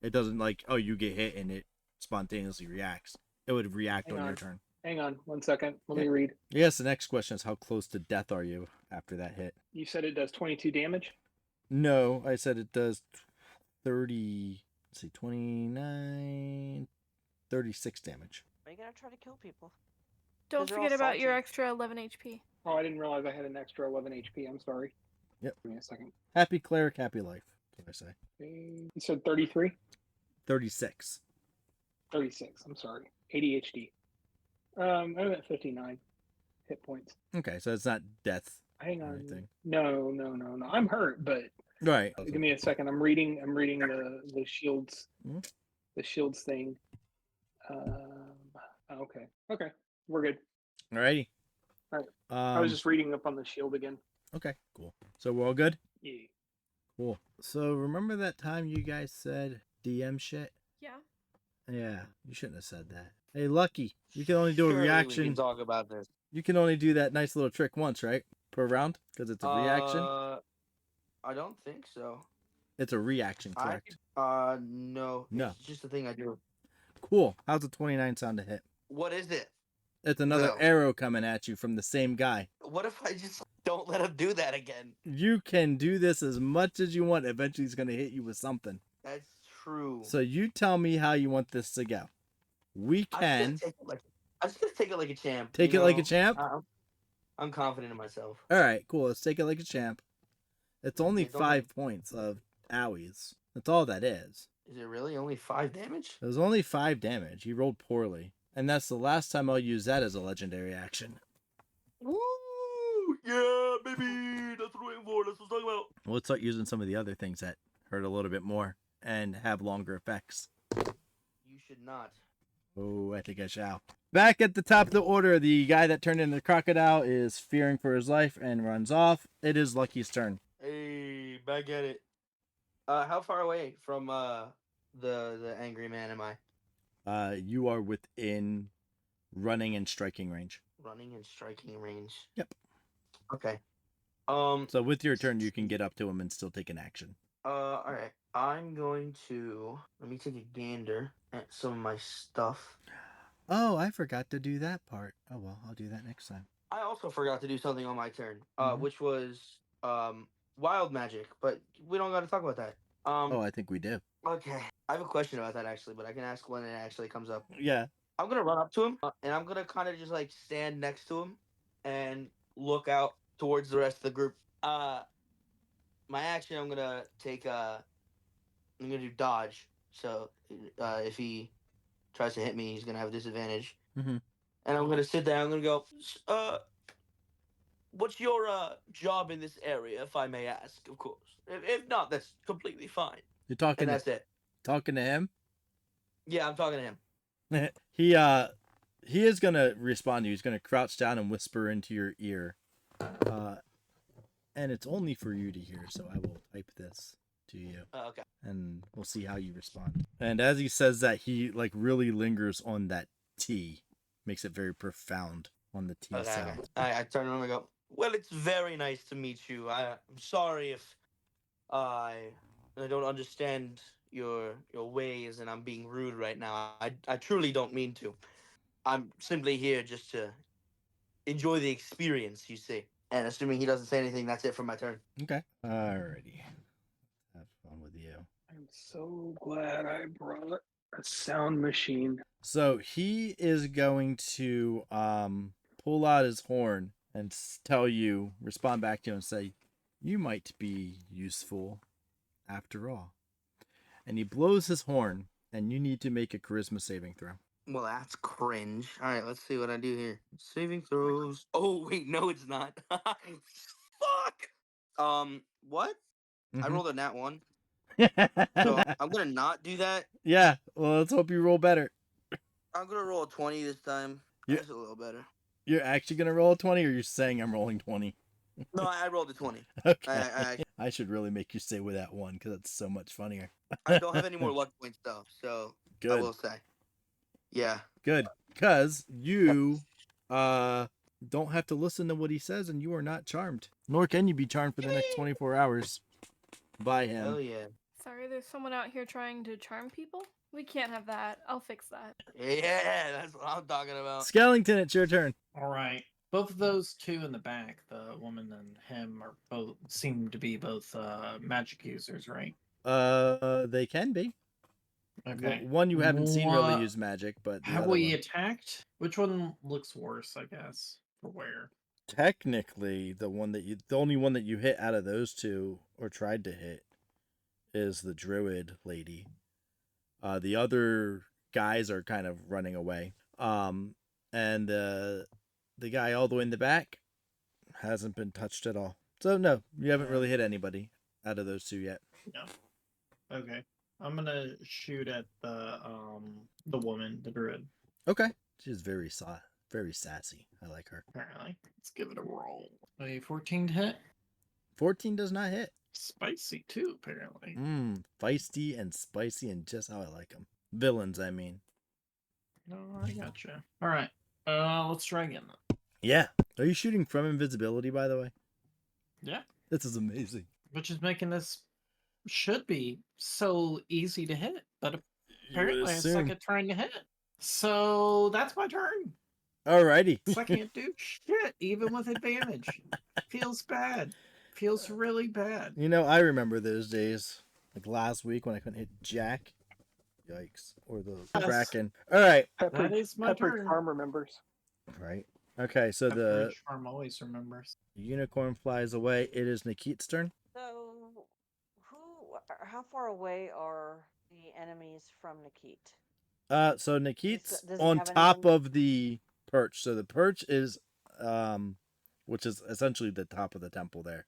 It doesn't like, oh, you get hit and it spontaneously reacts. It would react Hang on your on. turn. Hang on 1 second. Let Yeah. me read. Yes, the next question is how close to death are you after that hit? You said it does 22 damage? No, I said it does 30, let's see, 29, 36 damage. Are you gonna try to kill people? Don't they're all forget about your salty. extra 11 HP. Oh, I didn't realize I had an extra 11 HP. I'm sorry. Yep. Give me a second. Happy cleric, happy life. That's what I say. You said 33? 36. 36. I'm sorry. ADHD. I'm at 59 hit points. Okay, so it's not death. Hang or on. anything. No. I'm hurt, but Right. give me a second. I'm reading the shields. Mhm. The shields thing. Okay. We're good. Alrighty. Alright. Um, I was just reading up on the shield again. Okay, cool. So we're all good? Yeah. Cool. So remember that time you guys said DM shit? Yeah. Yeah, you shouldn't have said that. Hey, Lucky, you can only do a Surely We reaction. can talk about this. You can only do that nice little trick once, right? Per round? Because it's a reaction? I don't think so. It's a reaction, I correct? No. No. It's just a thing I do. Cool. How's a 29 sound to hit? What is it? It's another No. arrow coming at you from the same guy. What if I just don't let him do that again? You can do this as much as you want. Eventually, he's going to hit you with something. That's true. So you tell me how you want this to go. We can I'm just gonna take it like a champ. take you it like a know? champ. I'm confident in myself. All right, cool. Let's take it like a champ. It's only It's 5 points of owies. That's all that is. Is it really only 5 damage? It was only 5 damage. He rolled poorly. And that's the last time I'll use that as a legendary action. Woo! Yeah, baby! That's what I'm waiting for. That's what I'm talking about. We'll start using some of the other things that hurt a little bit more and have longer effects. You should not. Oh, I think I shall. Back at the top of the order, the guy that turned into the crocodile is fearing for his life and runs off. It is Lucky's turn. Hey, back at it. How far away from the angry man am I? You are within running and striking range. Running and striking range. Yep. Okay. So with your turn, you can get up to him and still take an action. All right. I'm going to let me take a gander at some of my stuff. Oh, I forgot to do that part. Oh well, I'll do that next time. I also forgot to do something on my turn, Mhm. which was wild magic, but we don't got to talk about that. Oh, I think we do. Okay. I have a question about that actually, but I can ask when it actually comes up. Yeah. I'm gonna run up to him and I'm gonna kind of just like stand next to him and look out towards the rest of the group. My action, I'm gonna take I'm gonna do dodge. So if he tries to hit me, he's gonna have a disadvantage. Mm-hmm. And I'm gonna sit there. I'm gonna go. What's your job in this area, if I may ask? Of course. If not, that's completely fine. You're talking. And that's it. Talking to him. Yeah, I'm talking to him. He is gonna respond to you. He's gonna crouch down and whisper into your ear. And it's only for you to hear, so I will type this to you. Okay. And we'll see how you respond. And as he says that, he like really lingers on that T, makes it very profound on the T Okay. sound. I turn around and go. Well, it's very nice to meet you. I'm sorry if I don't understand your ways and I'm being rude right now. I truly don't mean to. I'm simply here just to enjoy the experience, you see. And assuming he doesn't say anything, that's it for my turn. Okay. Alrighty. Have fun with you. I'm so glad I brought a sound machine. So he is going to pull out his horn and tell you, respond back to you and say, you might be useful after all. And he blows his horn, and you need to make a charisma saving throw. Well, that's cringe. All right, let's see what I do here. Saving throws. Oh, wait, no, it's not. Fuck. What? I rolled a nat 1, so Yeah. I'm gonna not do that. Yeah. Well, let's hope you roll better. I'm gonna roll a 20 this time. You- That's a little better. You're actually gonna roll a 20, or you're saying I'm rolling 20? No, I rolled a 20. Okay. I I should really make you stay with that one because that's so much funnier. I don't have any more luck points though, so I Good. will say, yeah. Good. Because you don't have to listen to what he says, and you are not charmed. Nor can you be charmed for the next 24 hours by him. Hell yeah. Sorry, there's someone out here trying to charm people? We can't have that. I'll fix that. Yeah, that's what I'm talking about. Skellington, it's your turn. All right. Both of those two in the back, the woman and him, are both seem to be both magic users, right? They can be. Okay. One you haven't seen really What- use magic, but the Have other we one. attacked? Which one looks worse, I guess, for where? Technically, the only one that you hit out of those two, or tried to hit, is the druid lady. The other guys are kind of running away. And the guy all the way in the back hasn't been touched at all. So no, you haven't really hit anybody out of those two yet. No. Okay. I'm gonna shoot at the woman, the druid. Okay. She's very sassy. I like her. Apparently. Let's give it a roll. A 14 to hit. 14 does not hit. Spicy too, apparently. Feisty and spicy and just how I like them. Villains, I mean. No, I gotcha. All right. Let's try again. Yeah. Are you shooting from invisibility, by the way? Yeah. This is amazing. Which is making this should be so easy to hit, but apparently I suck at trying to hit. So that's my turn. Alrighty. I can't do shit even with advantage. Feels bad. Feels really bad. You know, I remember those days. Like last week when I couldn't hit Jack. Yikes. Or the Yes. Kraken. Alright. That is my turn. Farm remembers. Right. Okay, so the Charm always remembers. unicorn flies away. It is Nikit's turn. So, how far away are the enemies from Nikit? So Nikit's does he on have any top enemies? of the perch. So the perch is which is essentially the top of the temple there.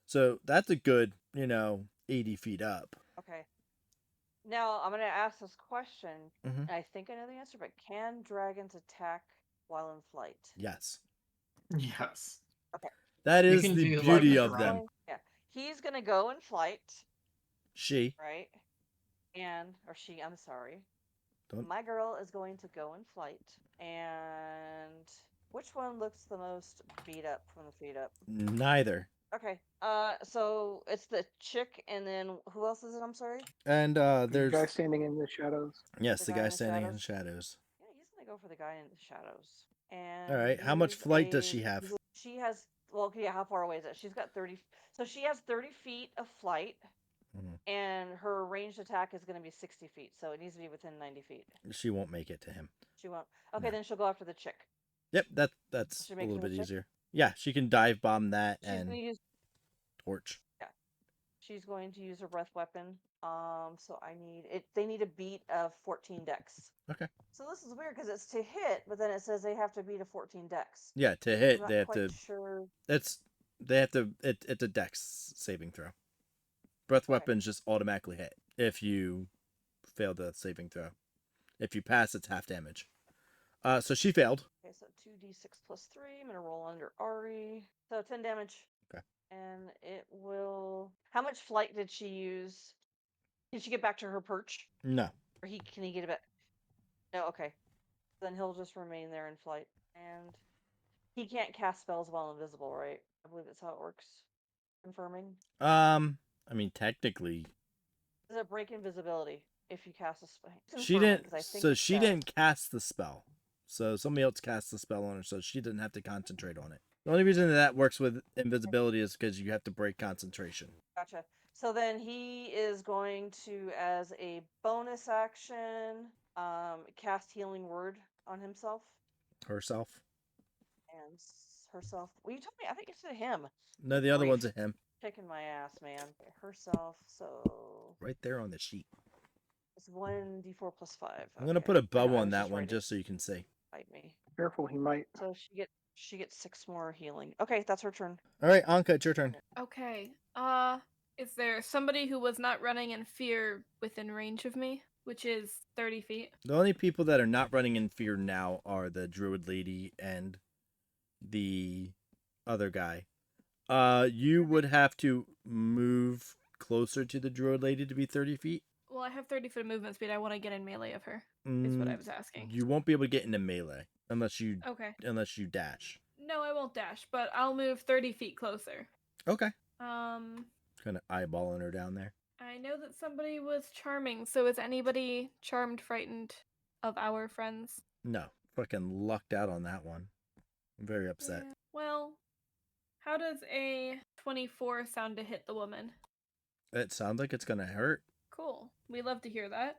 So that's a good, 80 feet up. Okay. Now, I'm going to ask this question. Mhm. And I think I know the answer, but can dragons attack while in flight? Yes. Yes. That You is can the do, like, beauty a of them. drone. Yeah. He's going to go in flight, She. right? Or she, I'm sorry. Don't- My girl is going to go in flight. And which one looks the most beat up from the feet up? Neither. Okay. So it's the chick, and then who else is it? I'm sorry. And The there's guy standing in the shadows. yes, the the guy in guy the standing in the shadows? shadows. Yeah, he's gonna go for the guy in the shadows. And All right. How much he's flight does she have? She has. Well, yeah. How far away is it? She's got 30. So she has 30 feet of flight, Mhm. and her ranged attack is going to be 60 feet. So it needs to be within 90 feet. She won't make it to him. She won't. Okay, No. then she'll go after the chick. Yep, that's Should a make little him a bit check? easier. Yeah, she can dive bomb that She's and gonna use. torch. She's going to use her breath weapon. So I need it. They need a beat of 14 dex. Okay. So this is weird because it's to hit, but then it says they have to beat a 14 dex. Yeah, to I'm hit not they have quite to. sure. It's a dex saving throw. Breath weapons just automatically hit if you fail the saving throw. If you pass, it's half damage. So she failed. Okay, so 2d6 plus 3. I'm gonna roll under Ari. So 10 damage. Okay. And it will. How much flight did she use? Did she get back to her perch, No. or can he get it back? No. Okay. Then he'll just remain there in flight, and he can't cast spells while invisible, right? I believe that's how it works. Confirming. I mean technically Does it break invisibility if you cast a spell? she didn't. So she didn't cast the spell. So somebody else cast the spell on her, so she didn't have to concentrate on it. The only reason that works with invisibility is because you have to break concentration. Gotcha. So then he is going to, as a bonus action, cast Healing Word on himself Herself. and herself. Well, you told me. I think you said him. No, the other Grief. one's a him. Kicking my ass, man. Okay, herself. So Right there on the sheet. it's 1d4 plus 5. I'm gonna Okay. put a I bow know, I on was that just one writing. just so you can see. Fight me. Careful, he might. So she gets 6 more healing. Okay, that's her turn. All right, Anka, it's your turn. Okay. Is there somebody who was not running in fear within range of me, which is 30 feet? The only people that are not running in fear now are the druid lady and the other guy. You would have to move closer to the druid lady to be 30 feet. Well, I have 30 foot movement speed. I want to get in melee of her. Is what I was asking. You won't be able to get into melee unless you dash. No, I won't dash, but I'll move 30 feet closer. Okay. Um, Kind of eyeballing her down there. I know that somebody was charming, so is anybody charmed, frightened of our friends? No, fucking lucked out on that one. I'm very upset. Yeah. Well, how does a 24 sound to hit the woman? It sounds like it's gonna hurt. Cool. We love to hear that.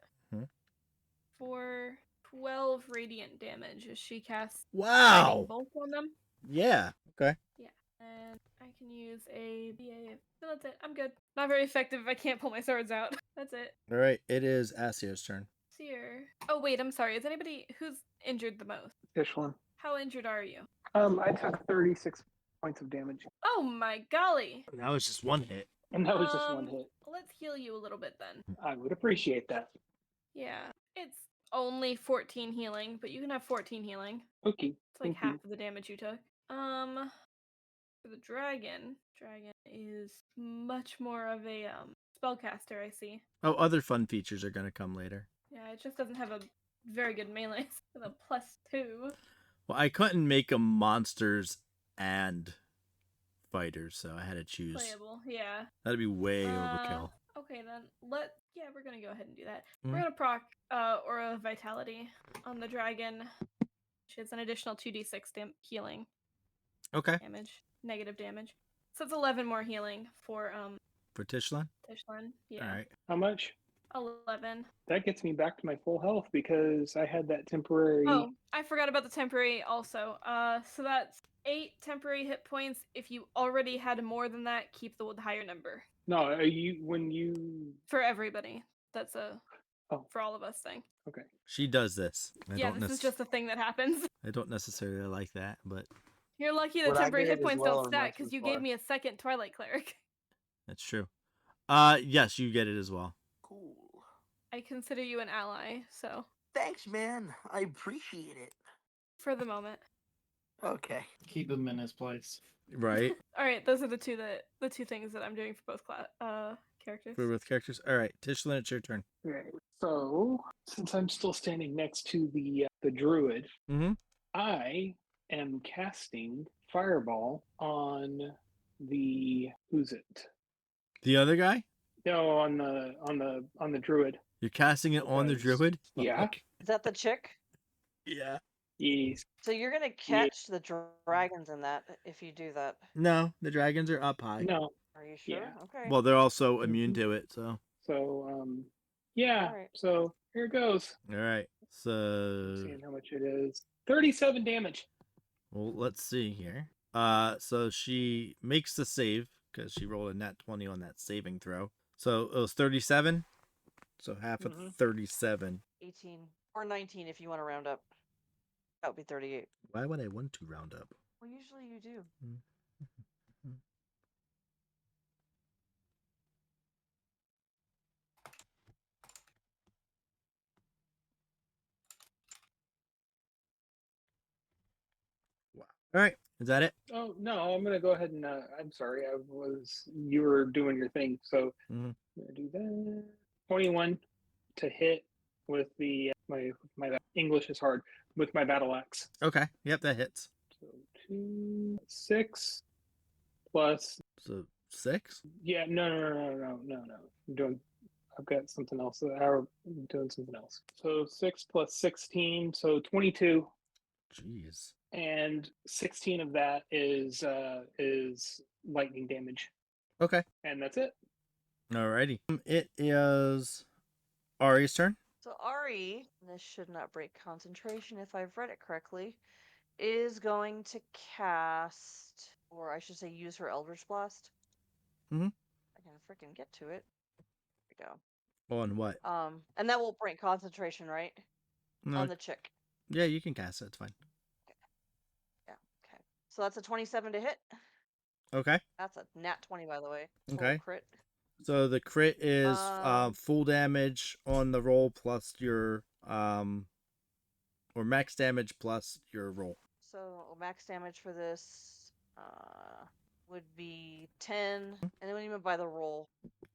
For 12 radiant damage as she casts Guiding Bolt on them. Yeah. Okay. Yeah. And I can use a BA. No, that's it. I'm good. Not very effective if I can't pull my swords out. That's it. All right. It is Asier's turn. Seer. Oh, wait, I'm sorry. Is anybody who's injured the most? Ishlan. How injured are you? I took 36 points of damage. Oh my golly. That was just one hit. And that was just one hit. Let's heal you a little bit then. I would appreciate that. Yeah. It's only 14 healing, but you can have 14 healing. Okay. It's like half of the damage you took. For the dragon is much more of a spellcaster, I see. Oh, other fun features are gonna come later. Yeah, it just doesn't have a very good melee with a +2. Well, I couldn't make them monsters and fighters, so I had to choose. Playable, yeah. That'd be way overkill. Okay, then we're gonna go ahead and do that. We're gonna proc Aura of Vitality on the dragon, which is an additional 2d6 healing. Okay. Damage, negative damage. So it's 11 more healing for Tishlan? Tishlan, yeah. All right. How much? 11. That gets me back to my full health because I had that temporary. Oh, I forgot about the temporary also. So that's 8 temporary hit points. If you already had more than that, keep the higher number. No, when you. For everybody. That's a for all of us thing. Okay. She does this. This is just a thing that happens. I don't necessarily like that, but You're lucky the temporary hit points don't stack because you gave me a second Twilight Cleric. That's true. Yes, you get it as well. Cool. I consider you an ally, so. Thanks, man. I appreciate it. For the moment. Okay. Keep him in his place. Right. All right, those are the two things that I'm doing for both characters. For both characters. All right, Tishlan, it's your turn. Okay. So since I'm still standing next to the druid, I am casting Fireball on the who's it? The other guy? No, on the druid. You're casting it on the druid? Yeah. Is that the chick? Yeah. Yes. So you're gonna catch the dragons in that if you do that. No, the dragons are up high. No. Are you sure? Yeah. Okay. Well, they're also immune to it, so. So yeah. All right. So here it goes. All right. So. Seeing how much it is. 37 damage. Well, let's see here. So she makes the save because she rolled a nat 20 on that saving throw. So it was 37. So half of 37. 18 or 19 if you want to round up. That would be 38. Why would I want to round up? Well, usually you do. Wow. All right. Is that it? Oh no, I'm gonna go ahead and I'm sorry, you were doing your thing, so I'm gonna do that. 21 to hit with the my English is hard with my battle axe. Okay. Yep, that hits. So 2 6 plus. So 6? Yeah, no. I've got something else. I'm doing something else. So 6 plus 16, so 22. Jeez. And 16 of that is lightning damage. Okay. And that's it. Alrighty. It is Ari's turn. So Ari, this should not break concentration if I've read it correctly, is going to cast, or I should say use her Eldritch Blast. I can freaking get to it. There we go. On what? And that won't break concentration, right? No. On the chick. Yeah, you can cast it. It's fine. Yeah, okay. So that's a 27 to hit. Okay. That's a nat 20, by the way. Okay. Crit. So the crit is Um, full damage on the roll plus your or max damage plus your roll. So max damage for this would be 10. And then what do you mean by the roll?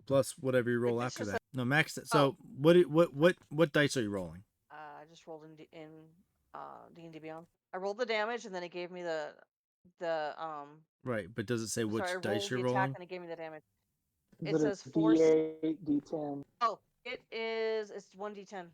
Plus whatever you roll It's after just that. a, No max. oh, So what dice are you rolling? I just rolled in D&D Beyond. I rolled the damage and then it gave me the Right, but does it say which sorry, I dice rolled you're the attack rolling? and it gave me the damage. Is It it says a force. D8, D10? Oh, it's 1d10.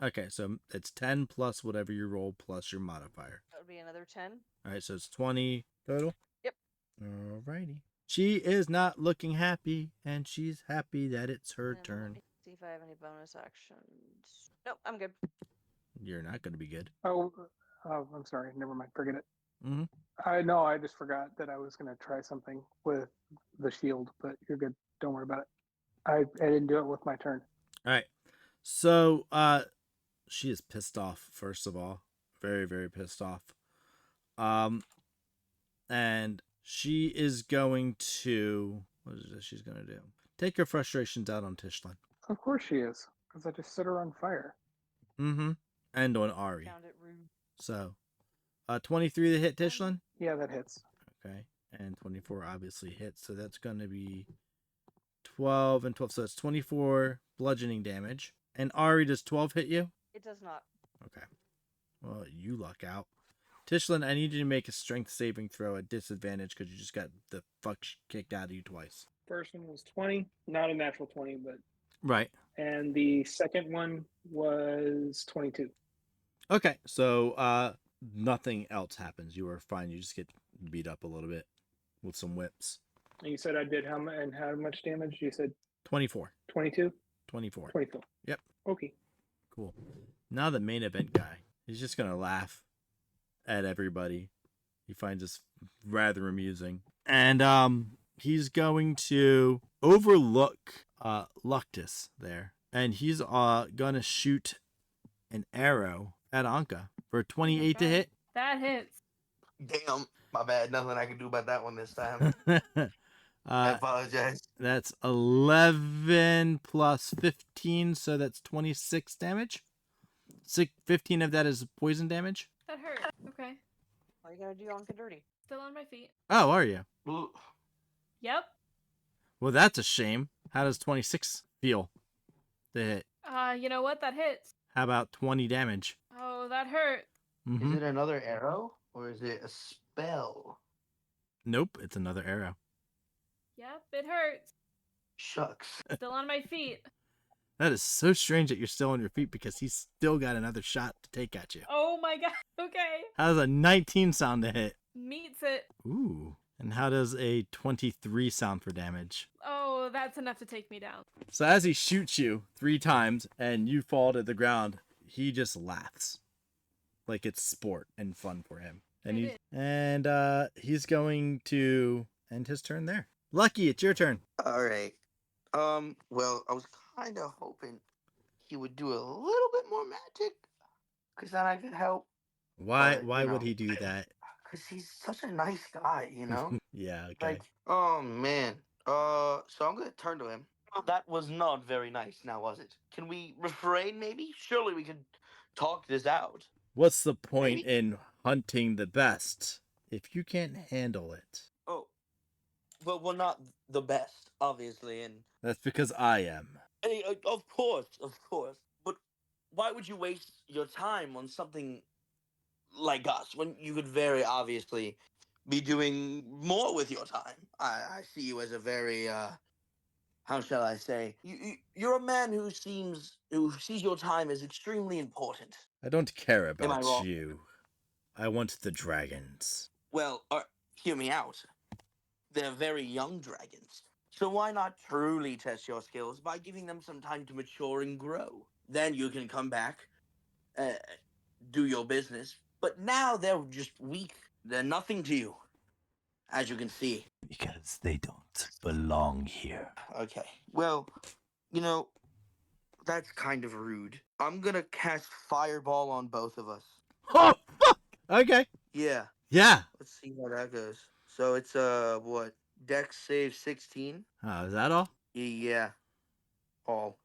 Okay, so it's 10 plus whatever you roll plus your modifier. That would be another 10. All right, so it's 20 total. Yep. Alrighty. She is not looking happy, and she's happy that it's her And let turn. me see if I have any bonus actions. Nope, I'm good. You're not going to be good. Oh, I'm sorry. Never mind. Forget it. Mm-hmm. I just forgot that I was going to try something with the shield, but you're good. Don't worry about it. I didn't do it with my turn. All right. So, she is pissed off. First of all, very, very pissed off. And she is going to. What is it she's going to do? Take her frustrations out on Tishlin. Of course she is, because I just set her on fire. Mm-hmm. And on Ari. Found it rude. So, 23 to hit Tishlin. Yeah, that hits. Okay. And 24 obviously hits. So that's going to be 12 and 12. So that's 24 bludgeoning damage. And Ari, does 12 hit you? It does not. Okay. Well, you luck out. Tishlin, I need you to make a strength saving throw at disadvantage because you just got the fuck kicked out of you twice. First one was 20, not a natural 20, but. Right. And the second one was 22. Okay. So, nothing else happens. You are fine. You just get beat up a little bit with some whips. And you said I did how much damage? You said 24. 22? 24. 24. Yep. Okay. Cool. Now the main event guy. He's just going to laugh at everybody. He finds this rather amusing. And he's going to overlook Luctus there. And he's gonna shoot an arrow at Anka for 28 to hit. That hits. Damn, my bad. Nothing I can do about that one this time. I apologize. That's 11 plus 15, so that's 26 damage. 15 of that is poison damage. That hurt. Okay. All you gotta do Anka dirty. Still on my feet. Oh, are you? Ooh. Yep. Well, that's a shame. How does 26 feel to hit? You know what? That hits. How about 20 damage? Oh, that hurt. Mm-hmm. Is it another arrow or is it a spell? Nope, it's another arrow. Yep, it hurts. Shucks. Still on my feet. That is so strange that you're still on your feet because he's still got another shot to take at you. Oh my god. Okay. How does a 19 sound to hit? Meets it. Ooh. And how does a 23 sound for damage? Oh, that's enough to take me down. So as he shoots you 3 times and you fall to the ground, he just laughs. Like it's sport and fun for him. And he's going to end his turn there. Lucky, it's your turn. All right. Well, I was kind of hoping he would do a little bit more magic, because then I could help. Why But, would he do that? Because he's such a nice guy, you know? Yeah, okay. Like, oh man. So I'm gonna turn to him. That was not very nice, now was it? Can we refrain, maybe? Surely we could talk this out. What's the point Maybe. in hunting the best if you can't handle it? Oh, well, not the best, obviously, and That's because I am. of course. But why would you waste your time on something like us when you could very obviously be doing more with your time? I see you as a very how shall I say? You're a man who sees your time as extremely important. I don't care Am I about wrong? you. I want the dragons. Well, hear me out. They're very young dragons. So why not truly test your skills by giving them some time to mature and grow? Then you can come back, do your business. But now they're just weak. They're nothing to you, as you can see. Because they don't belong here. Okay. Well, that's kind of rude. I'm gonna cast Fireball on both of us. Oh, fuck! Okay. Yeah. Yeah. Let's see how that goes. So it's what? Dex save 16. Oh, is that all? Yeah. All.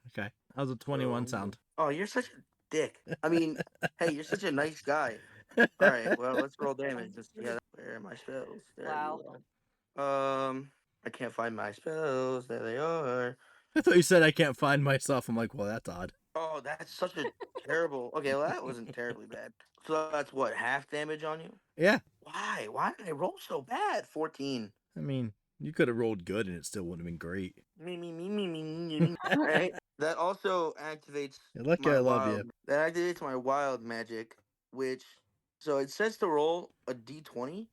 Okay. How's a 21 sound? Oh, you're such a dick. I mean, hey, you're such a nice guy. All right, well, let's roll damage. Where are my spells? There Wow. you are. I can't find my spells. There they are. I thought you said I can't find myself. I'm like, well, that's odd. Oh, that's such a terrible. Okay, well, that wasn't terribly bad. So that's what, half damage on you? Yeah. Why? Why did I roll so bad? 14. I mean, you could have rolled good and it still wouldn't have been great. Me. Right? That also activates You're lucky my I love wild. you. That activates my wild magic, which so it says to roll a d20,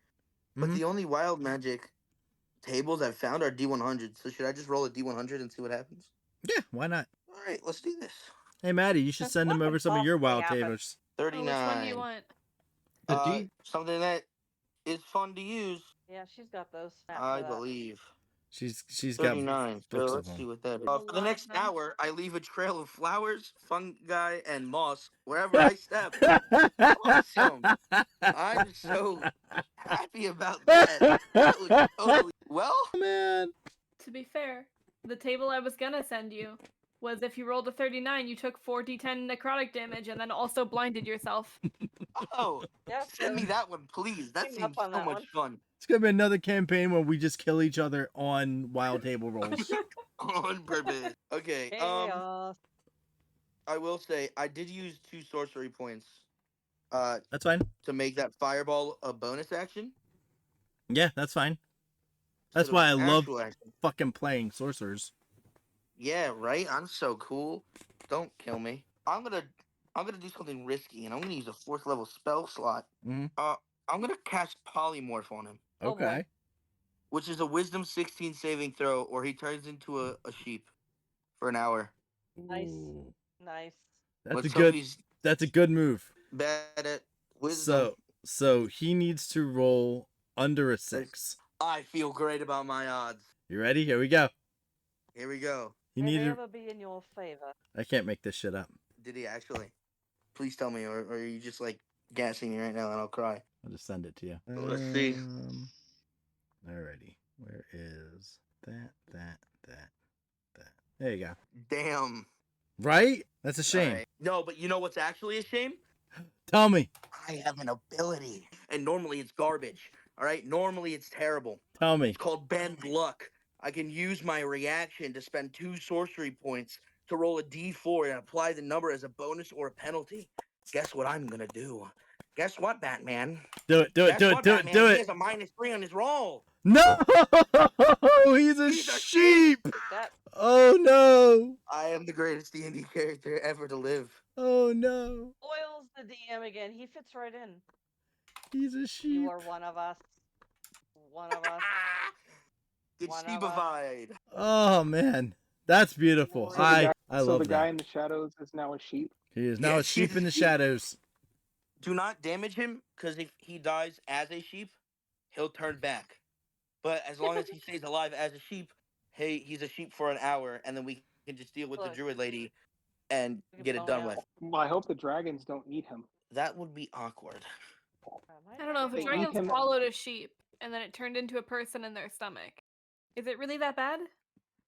but Mhm. the only wild magic tables I've found are d100. So should I just roll a d100 and see what happens? Yeah, why not? All right, let's do this. Hey, Maddie, you should send him What over could some of your possibly wild happen? tables. Oh, which one do 39. you want? The D. Something that is fun to use, Yeah, she's got those. I believe. She's got 39. So books of let's them. see what that is. A For lot the of next them. hour, I leave a trail of flowers, fungi, and moss wherever I step. Awesome. I'm so happy about that. That was totally well. Man. To be fair, the table I was gonna send you was if you rolled a 39, you took 4d10 necrotic damage and then also blinded yourself. Oh, Yeah, send me that one, please. That Team up seems on so that much one. fun. It's gonna be another campaign where we just kill each other on wild table rolls. On purpose. Okay. chaos. I will say I did use 2 sorcery points. That's fine. To make that fireball a bonus action. Yeah, that's fine. That's instead of why I an love actual action. fucking playing sorcerers. Yeah, right. I'm so cool. Don't kill me. I'm gonna do something risky, and I'm gonna use a 4th level spell slot. Mhm. I'm gonna cast polymorph on him, Oh, boy. Okay. which is a Wisdom 16 saving throw, or he turns into a sheep for an hour. Nice. Ooh. Nice. That's Let's a hope good. he's That's a good move. bad at wisdom. So he needs to roll under a 6. I feel great about my odds. You ready? Here we go. Here we go. He May they needed. ever be in your favor. I can't make this shit up. Did he actually? Please tell me, or are you just like gassing me right now, and I'll cry. I'll just send it to you. Let's see. Alrighty. Where is that? There you go. Damn. Right? That's a shame. Alright. No, but you know what's actually a shame? Tell me. I have an ability, and normally it's garbage. All right, normally it's terrible. Tell me. It's called Bend Luck. I can use my reaction to spend 2 sorcery points to roll a d4 and apply the number as a bonus or a penalty. Guess what I'm gonna do? Guess what, Batman? Do it. Guess what, Batman? Do He it. has a -3 on his roll. No! He's a He's a sheep! That Oh no! I am the greatest D&D character ever to live. Oh no! oils the DM again. He fits right in. He's a sheep. You are one of us. One of us. Get One of us. sheepified. Oh man, that's beautiful. So the I so love the guy that. in the shadows is now a sheep. He is now Yeah, a sheep in the shadows. Do not damage him, because if he dies as a sheep, he'll turn back. But as long as he stays alive as a sheep, hey, he's a sheep for an hour, and then we can just deal with the Look. druid lady and We can get it bone done out. with. Well, I hope the dragons don't eat him. That would be awkward. I don't know if a They eat dragon him- swallowed a sheep and then it turned into a person in their stomach. Is it really that bad?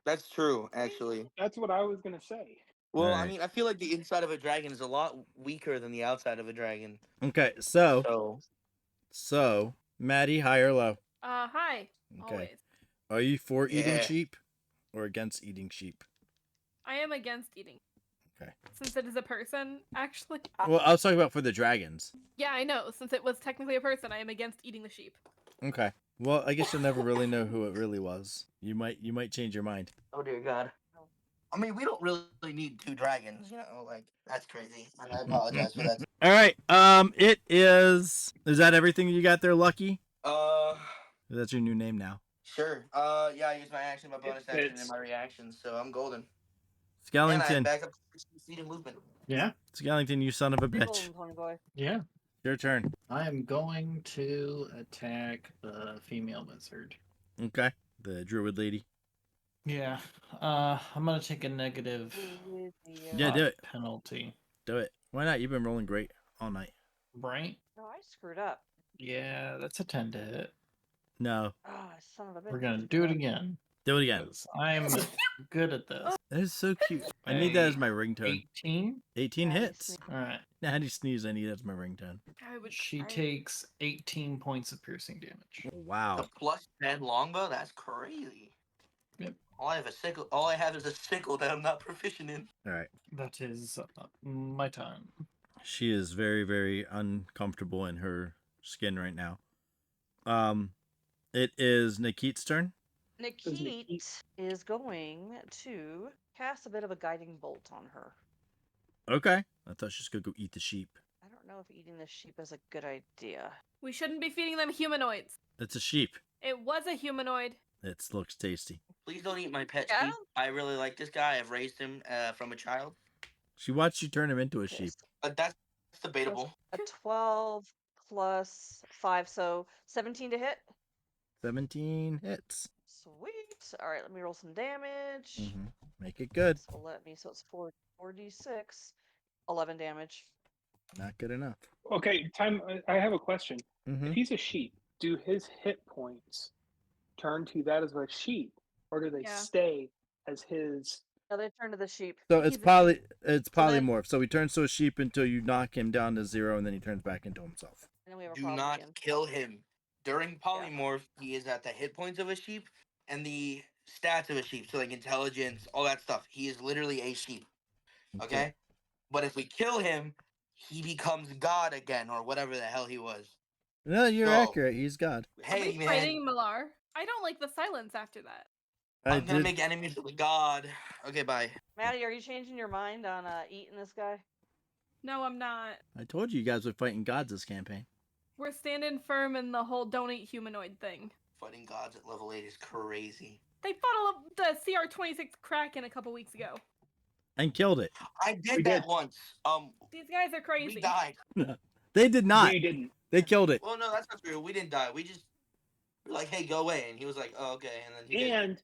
That's true, actually. That's what I was gonna say. Well, I Alright. mean, I feel like the inside of a dragon is a lot weaker than the outside of a dragon. Okay, so So, Maddie, high or low? Hi. Okay. Always. Are you for eating Yeah. sheep or against eating sheep? I am against eating. Okay. Since it is a person, actually. Well, I was talking about for the dragons. Yeah, I know. Since it was technically a person, I am against eating the sheep. Okay. Well, I guess you'll never really know who it really was. You might change your mind. oh dear God. I mean, we don't really need 2 dragons, you know, like, that's crazy. And I apologize for that. All right. It is. Is that everything you got there, Lucky? That's your new name now. Sure. Yeah, I use my action, my bonus It action, fits. and my reaction, so I'm golden. And I have Skellington. back up to 60 feet of movement. Yeah, Skellington, you son of a bitch. Golden pony boy. yeah. Your turn. I am going to attack the female wizard. Okay. The druid lady. Yeah. I'm gonna take a negative Yeah, do it. penalty. Do it. Why not? You've been rolling great all night. Right? No, I screwed up. Yeah, that's a 10 to hit. No. Oh, son of a bitch. We're gonna do it again. Do it again. 'cause I'm good at this. That is so cute. I need that as my ringtone. 18. 18 Natty hits. sneeze. All right. Natty sneeze. I need that as my ringtone. I would She cry. takes 18 points of piercing damage. Wow. The +10 longbow. That's crazy. Yep. All I have is a sickle that I'm not proficient in. All right. That is my time. She is very, very uncomfortable in her skin right now. It is Nikit's turn. Nikit is going to cast a bit of a guiding bolt on her. Okay. I thought she was gonna go eat the sheep. I don't know if eating this sheep is a good idea. We shouldn't be feeding them humanoids. It's a sheep. It was a humanoid. It looks tasty. Please don't eat my pet Yeah, I sheep. I really like this guy. I've raised him from a child. She watched you turn him into a Okay, sheep. That's debatable. A 12 plus 5, so 17 to hit. 17 hits. Sweet. All right, let me roll some damage. Mm-hmm. Make it good. So it's 4d6, 11 damage. Not good enough. Okay, I have a question. Mm-hmm. If he's a sheep, do his hit points turn to that of a sheep, or do they Yeah. stay as his? No, they turn to the sheep. So He's it's a it's So then- polymorph. So he turns to a sheep until you knock him down to 0, and then he turns back into himself. And then we have a Do problem not again. kill him. During polymorph, he is at the hit points of a sheep and the stats of a sheep. So like intelligence, all that stuff. He is literally a sheep. Okay? But if we kill him, he becomes God again, or whatever the hell he was. No, you're So- accurate. He's God. Are Hey we man, fighting Malar? I don't like the silence after that. I'm gonna make enemies with God. Okay, bye. Maddie, are you changing your mind on eating this guy? No, I'm not. I told you guys were fighting gods this campaign. We're standing firm in the whole don't eat humanoid thing. Fighting gods at level 8 is crazy. They fought the CR-26 Kraken a couple weeks ago. And killed it. I did We that did. once. These guys are crazy. We died. They did not. We didn't. They killed it. Well, no, that's not true. We didn't die. We just were like, hey, go away. And he was like, oh, okay. And then he did.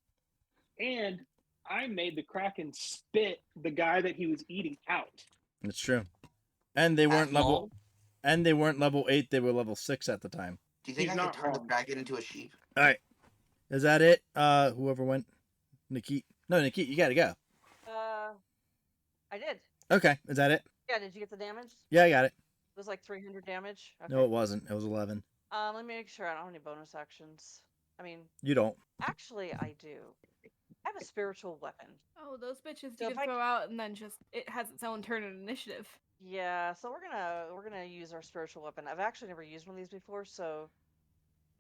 And I made the Kraken spit the guy that he was eating out. It's true. And they weren't At level. all? And they weren't level 8. They were level 6 at the time. Do you think He's I could not turn the wrong. Kraken into a sheep? All right. Is that it? Whoever went. Nikit. No, Nikit, you gotta go. I did. Okay. Is that it? Yeah, did you get the damage? Yeah, I got it. It was like 300 damage. Okay. No, it wasn't. It was 11. Let me make sure I don't have any bonus actions. I mean, You don't. actually, I do. I have a spiritual weapon. Oh, those bitches So you if can I throw out and then just it has its own turn in initiative. Yeah, so we're gonna use our spiritual weapon. I've actually never used one of these before, so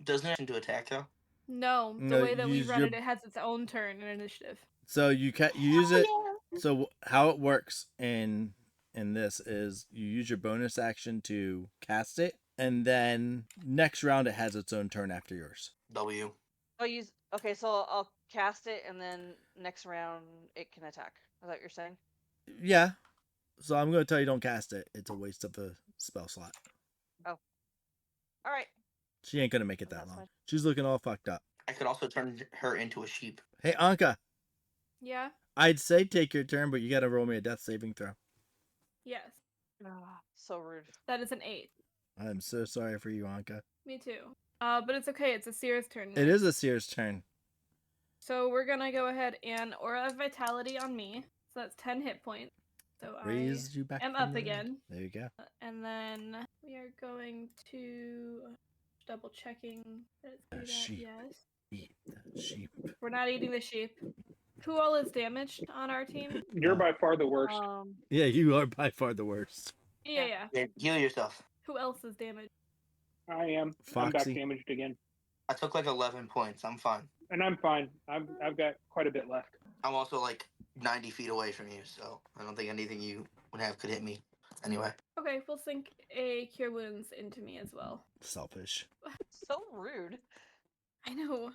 Doesn't it into attack, though? No, the No, way that we use run your- it has its own turn in initiative. So you use it. So how it works in this is you use your bonus action to cast it, and then next round it has its own turn after yours. W. I'll use. Okay, so I'll cast it, and then next round it can attack. Is that what you're saying? Yeah. So I'm gonna tell you don't cast it. It's a waste of the spell slot. All right. She ain't gonna make it that That's long. fine. She's looking all fucked up. I could also turn her into a sheep. Hey Anka, Yeah. I'd say take your turn, but you gotta roll me a death saving throw. Yes. So rude. That is an 8. I'm so sorry for you, Anka. Me too. But it's okay. It's a Seer's turn. It is a Seer's turn. So we're gonna go ahead and Aura of Vitality on me. So that's 10 hit points. So Raise you back. I am from up the dead. again. There you go. And then we are going to double checking that it's A good at sheep. yes. Eat the sheep. We're not eating the sheep. Who all is damaged on our team? You're by far the worst. Yeah, you are by far the worst. Yeah, yeah. Yeah, heal yourself. Who else is damaged? I am. I'm back Foxy. damaged again, I took like 11 points. I'm fine. and I'm fine. I've got quite a bit left. I'm also like 90 feet away from you, so I don't think anything you would have could hit me. Anyway. Okay, we'll sink a Cure Wounds into me as well. Selfish. So rude. I know.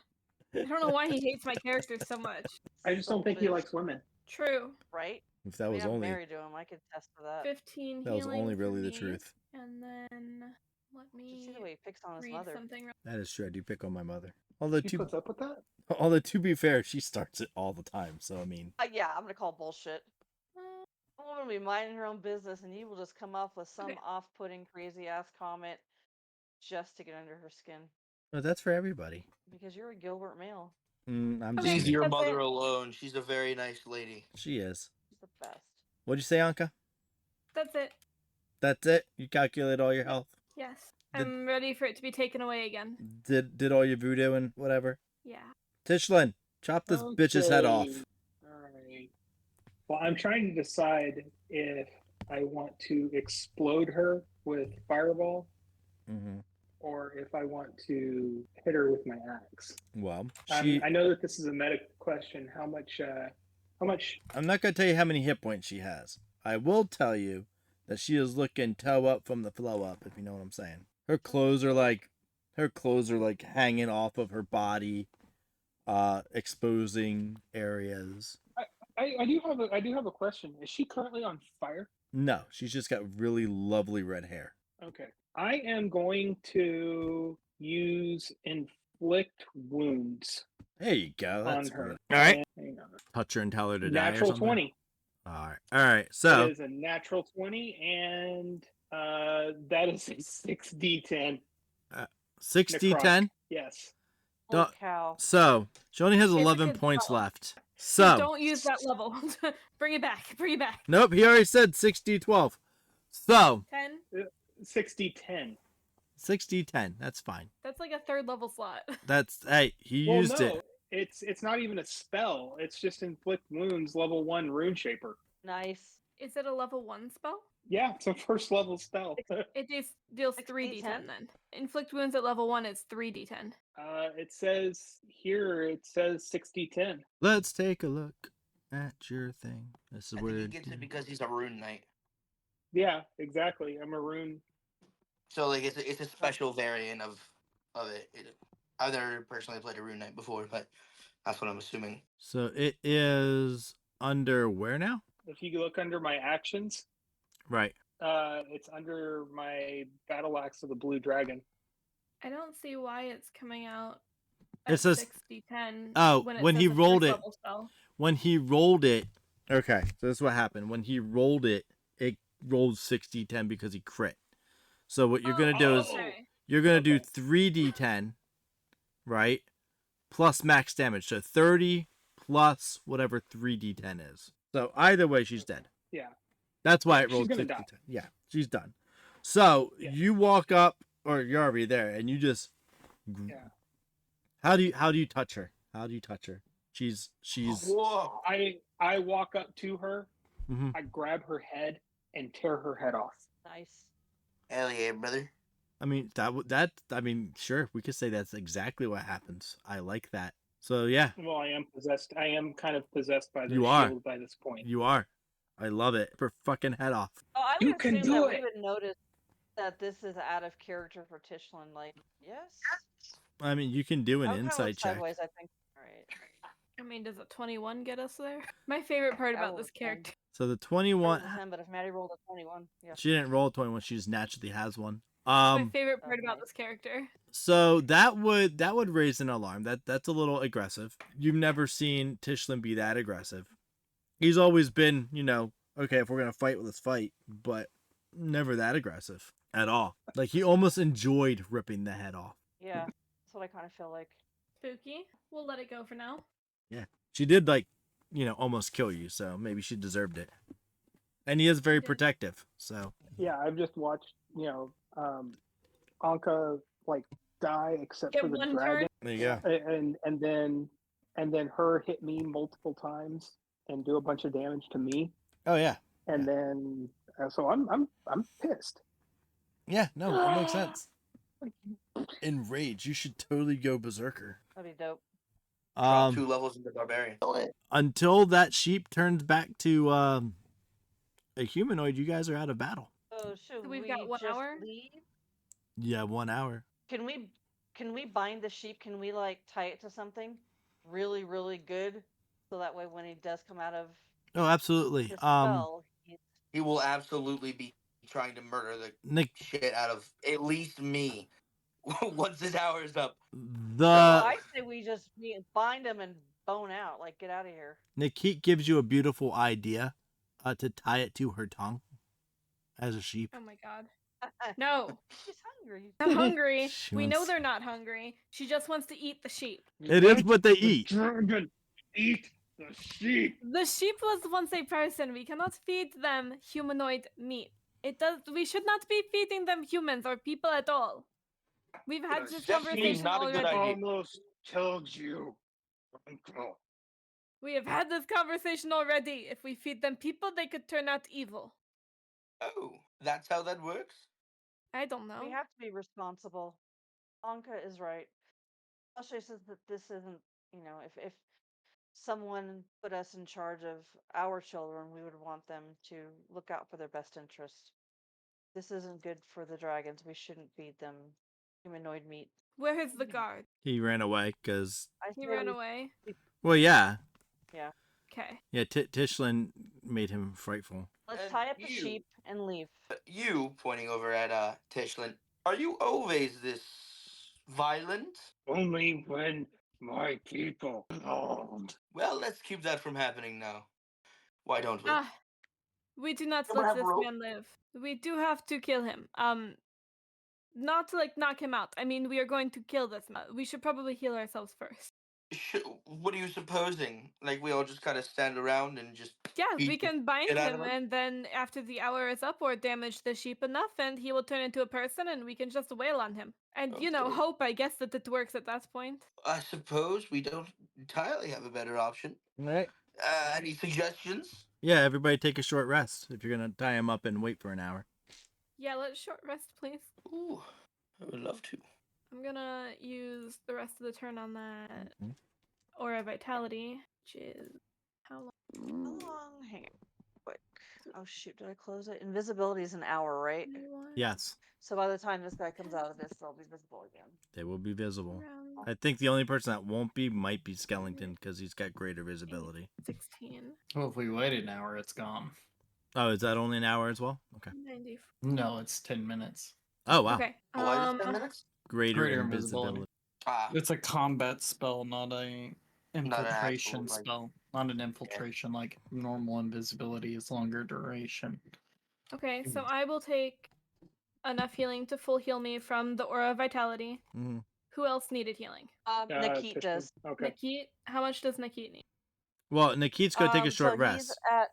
I don't know why he hates my character so much. I just don't think he likes women. True. Right? If that I mean, was I'm only married to him. I could test for that. 15 that was healing only for really the me. truth. And then let Did you me see the way he picks on his read mother? something. That is true. I do pick on my mother. Although He to puts up with that. to be fair, she starts it all the time. So I mean, Yeah, I'm gonna call bullshit. Uh, A woman will be minding her own business, and you will just come up with some Okay. off-putting, crazy-ass comment just to get under her skin no, that's for everybody. because you're a Gilbert male. I'm Okay. Leave just your That's mother it. alone. She's a very nice lady. She is. She's the best. What'd you say, Anka? That's it. That's it? You calculate all your health? Yes. Did- I'm ready for it to be taken away again. Did all your voodoo and whatever? Yeah. Tishlin, chop this bitch's head off. Alright. Well, I'm trying to decide if I want to explode her with fireball Mm-hmm. or if I want to hit her with my axe. Well, I know that this is a meta question. How much? I'm not gonna tell you how many hit points she has. I will tell you that she is looking toe up from the flow up, if you know what I'm saying. Her clothes are like hanging off of her body, exposing areas. I do have a question. Is she currently on fire? No, she's just got really lovely red hair. Okay. I am going to use inflict wounds There you go. on That's her. good. All right. Hang on. Touch her and tell her to die or Natural something. 20. All right. So It is a natural 20, and that is a 6d10. 6d10. Yes. Holy Don't- cow. So she only has It's a 11 good points spell. left. So Don't use that level. Bring it back. Bring it back. nope, he already said 6d12. So 10. 6d10. 6d10. That's fine. That's like a third level slot. That's hey, he Well, used no, it. it's not even a spell. It's just inflict wounds, level 1 rune shaper. Nice. Is it a level 1 spell? Yeah, it's a first level spell. It deals 6d10? 3d10 then. Inflict wounds at level 1 is 3d10. It says here. It says 6d10. Let's take a look at your thing. This is I where think he gets it because he's a rune knight. Yeah, exactly. I'm a rune. So like it's a special variant of it. I've never personally played a rune knight before, but that's what I'm assuming. So it is under where now? If you look under my actions, Right. it's under my battle axe of the blue dragon. I don't see why it's coming out It at says- 6d10 Oh, when, when says he a first rolled it. level spell. When he rolled it. Okay, so this is what happened. When he rolled it, it rolled 6d10 because he crit. So what you're gonna do is Okay. you're gonna do Okay. 3d10, right? Plus max damage. So 30 plus whatever 3d10 is. So either way, she's dead. Yeah. That's why it She's rolled gonna 6d10. die. Yeah, she's done. So Yeah. you walk up, or you're already there, and you just. Yeah. How do you touch her? How do you touch her? She's. Whoa! I walk up to her, Mhm. I grab her head and tear her head off. Nice. Hell yeah, brother. I mean sure, we could say that's exactly what happens. I like that. So yeah, Well, I am possessed. I am kind of possessed by the You shield are. by this point. you are. I love it. Her fucking head off. Oh, I You would can assume do that it. we would notice that this is out of character for Tishlin. Like, yes. I mean, you can do an I would kinda insight look check. sideways, I think. All right. I mean, does a 21 get us there? My favorite part about Oh, this 10. character. So the I rolled 21. a 10, but if Maddie rolled a 21, yeah. She didn't roll a 21. She just naturally has one. My favorite part about Okay. this character. So that would raise an alarm. That's a little aggressive. You've never seen Tishlin be that aggressive. He's always been, okay, if we're gonna fight, let's fight, but never that aggressive at all. Like he almost enjoyed ripping the head off. Yeah, that's what I kind of feel like. Spooky. We'll let it go for now. She did almost kill you, so maybe she deserved it. And he is very did. protective, so Yeah, I've just watched, Anka like die except Get for the one dragon, there you go. and then her hit me multiple times and do a bunch of damage to me, Oh yeah. and then so I'm pissed. Yeah, no, it makes sense. Enrage, you should totally go berserker. That'd be dope. Drop 2 levels into barbarian. Until that sheep turns back to a humanoid, you guys are out of battle. So should We've we got 1 just hour? leave? Yeah, 1 hour. Can we bind the sheep? Can we like tie it to something really, really good, so that way when he does come out of Oh, absolutely. his spell, He will absolutely be trying to murder the Nick, shit out of at least me once his hour is up. I say we just bind him and bone out. Like, get out of here. Nikit gives you a beautiful idea to tie it to her tongue as a sheep. Oh my god. No, She's hungry. they're hungry. She We know wants- they're not hungry. She just wants to eat the sheep. It is what they The eat. dragon eat the sheep. The sheep was once a person. We cannot feed them humanoid meat. It does. We should not be feeding them humans or people at all. We've had The this Definitely conversation not a good already. idea. almost killed you, Uncle. We have had this conversation already. If we feed them people, they could turn out evil. Oh, that's how that works? I don't know. We have to be responsible. Anka is right. Ashay says that this isn't, if someone put us in charge of our children, we would want them to look out for their best interest. This isn't good for the dragons. We shouldn't feed them humanoid meat. Where is the guard? He ran away because. I He say ran we- away. Well, yeah, Yeah. Okay. yeah. Tishlin made him frightful. Let's And tie up the you- sheep and leave. You, pointing over at Tishlin, are you always this violent? Only when my people called. Well, let's keep that from happening now. Why don't we? Ah, we do not Someone let have this rope? man live. We do have to kill him. Not to like knock him out. I mean, we are going to kill this man. We should probably heal ourselves first. What are you supposing? Like we all just kind of stand around and just Yeah, beat we the can bind shit out of him, him? and then after the hour is up, or damage the sheep enough, and he will turn into a person, and we can just wail on him. And Okay. hope, I guess, that it works at that point. I suppose we don't entirely have a better option. All right. Any suggestions? Yeah, everybody take a short rest if you're gonna tie him up and wait for an hour. Yeah, let's short rest, please. Ooh, I would love to. I'm gonna use the rest of the turn on that Mhm. aura vitality, which is how long? How long? Hang on. Quick. Oh shoot, did I close it? Invisibility is an hour, right? 21 Yes, So by the time this guy comes out of this, they'll be visible again. they will be visible. round I think the only person that won't be might be Skellington because he's got greater visibility. 16, Well, if we wait an hour, it's gone. Oh, is that only an hour as well? Okay. 94. No, it's 10 minutes. Oh wow, Okay. Why is it 10 minutes? greater, Greater invisibility. invisibility. Ah, It's a combat spell, not a infiltration actual, like- spell. Not an infiltration like normal invisibility is longer duration. Okay, so I will take enough healing to full heal me from the aura of vitality. hmm Who else needed healing? Nikit Tishman. does. Okay. Nikit? How much does Nikit need? Well, Nikit's gonna take a short so rest. He's at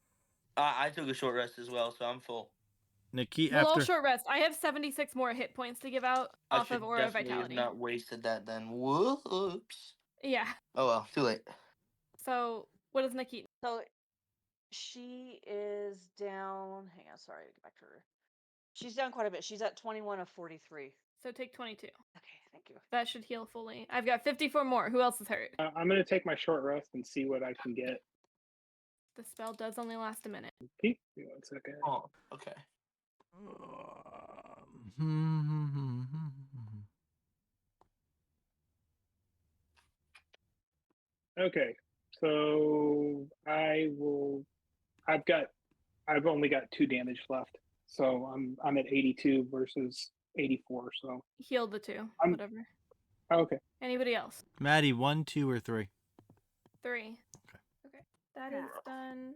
I took a short rest as well, so I'm full. Nikit We'll all after. short rest. I have 76 more hit points to give out I off should of aura of definitely have vitality. not wasted that then. Whoops. Yeah. Oh well, too late. So what does Nikit need? so she is down. Hang on, sorry, get back to her. She's down quite a bit. She's at 21 of 43. So take 22. Okay, thank you. That should heal fully. I've got 54 more. Who else is hurt? I'm gonna take my short rest and see what I can get. The spell does only last a minute. Give me 1 second. Oh, okay. Okay, so I've only got 2 damage left, so I'm at 82 versus 84. So Heal the two. I'm- Whatever. okay. Anybody else? Maddie, 1, 2, or 3. 3. Okay. Okay. That is done.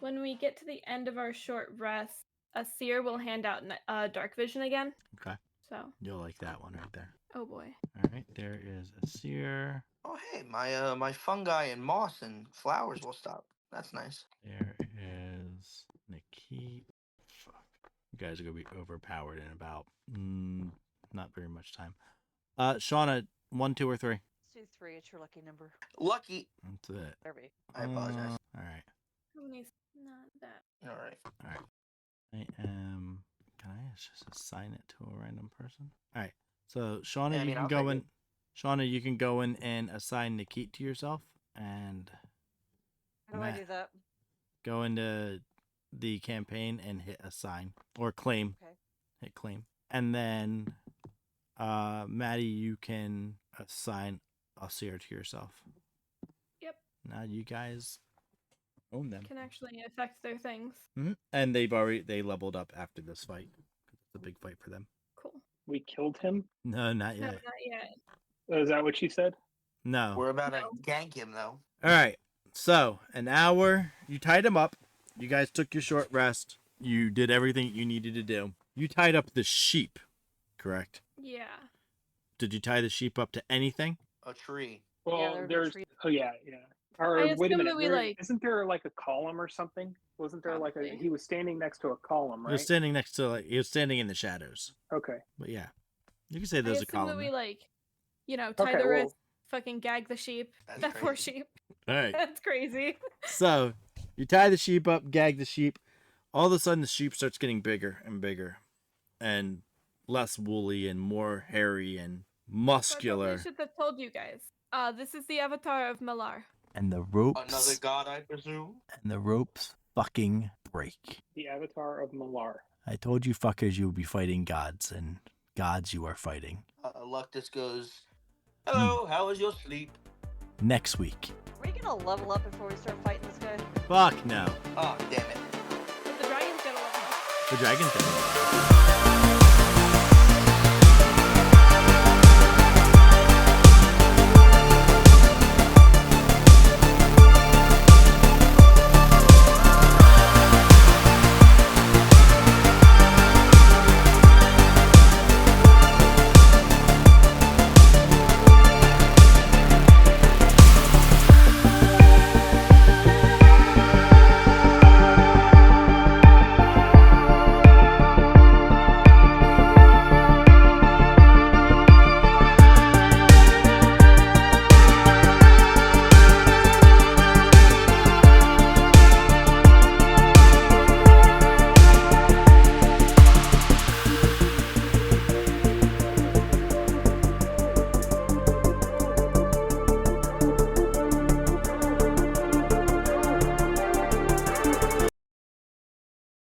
When we get to the end of our short rest, a seer will hand out dark vision again. Okay, So, you'll like that one right there. oh boy. All right, there is a seer. Oh hey, my fungi and moss and flowers will stop. That's nice. There is Nikit. Fuck. You guys are gonna be overpowered in about not very much time. Shauna, 1, 2, or 3. Let's do 3. It's your lucky number. Lucky. That's it. There we. I apologize. All right. How many's not that? All right. All right. I am. Can I just assign it to a random person? All right. So Shauna, Yeah, I you mean, can I'll go take in. it. Shauna, you can go in and assign Nikit to yourself, and How do I Matt. do that? go into the campaign and hit assign or claim. Okay. Hit claim, and then Maddie, you can assign a seer to yourself. Yep. Now you guys own them. Can actually affect their things. And they leveled up after this fight. It's a big fight for them. Cool. We killed him. No, not No, yet. not yet. Is that what she said? No. We're about to No. gank him though. All right. So an hour. You tied him up. You guys took your short rest. You did everything you needed to do. You tied up the sheep, correct? Yeah. Did you tie the sheep up to anything? A tree. Yeah, Well, there'd be there's. trees. Oh yeah, yeah. I Or wait a assume minute. that we, Isn't there like a column or something? Wasn't there like a? Probably. He was standing next to a column, He was right? standing next to he was standing in the shadows. Okay. But yeah, you can say I there's a assume column. that we there. tie Okay, the well- wrist, fucking gag the sheep. That's That poor crazy. sheep. All right. That's crazy. So you tie the sheep up, gag the sheep. All of a sudden, the sheep starts getting bigger and bigger, and less woolly and more hairy and So I muscular. probably should have told you guys. This is the avatar of Malar. And the Another ropes god, I presume. and the ropes fucking break. The avatar of Malar. I told you fuckers you would be fighting gods, and gods you are fighting. Luctus goes, "Hello, how was your sleep?" Next week. Are we gonna level up before we start fighting this guy? Fuck no. Oh, damn it. But the dragon's gonna love us. The dragon's gonna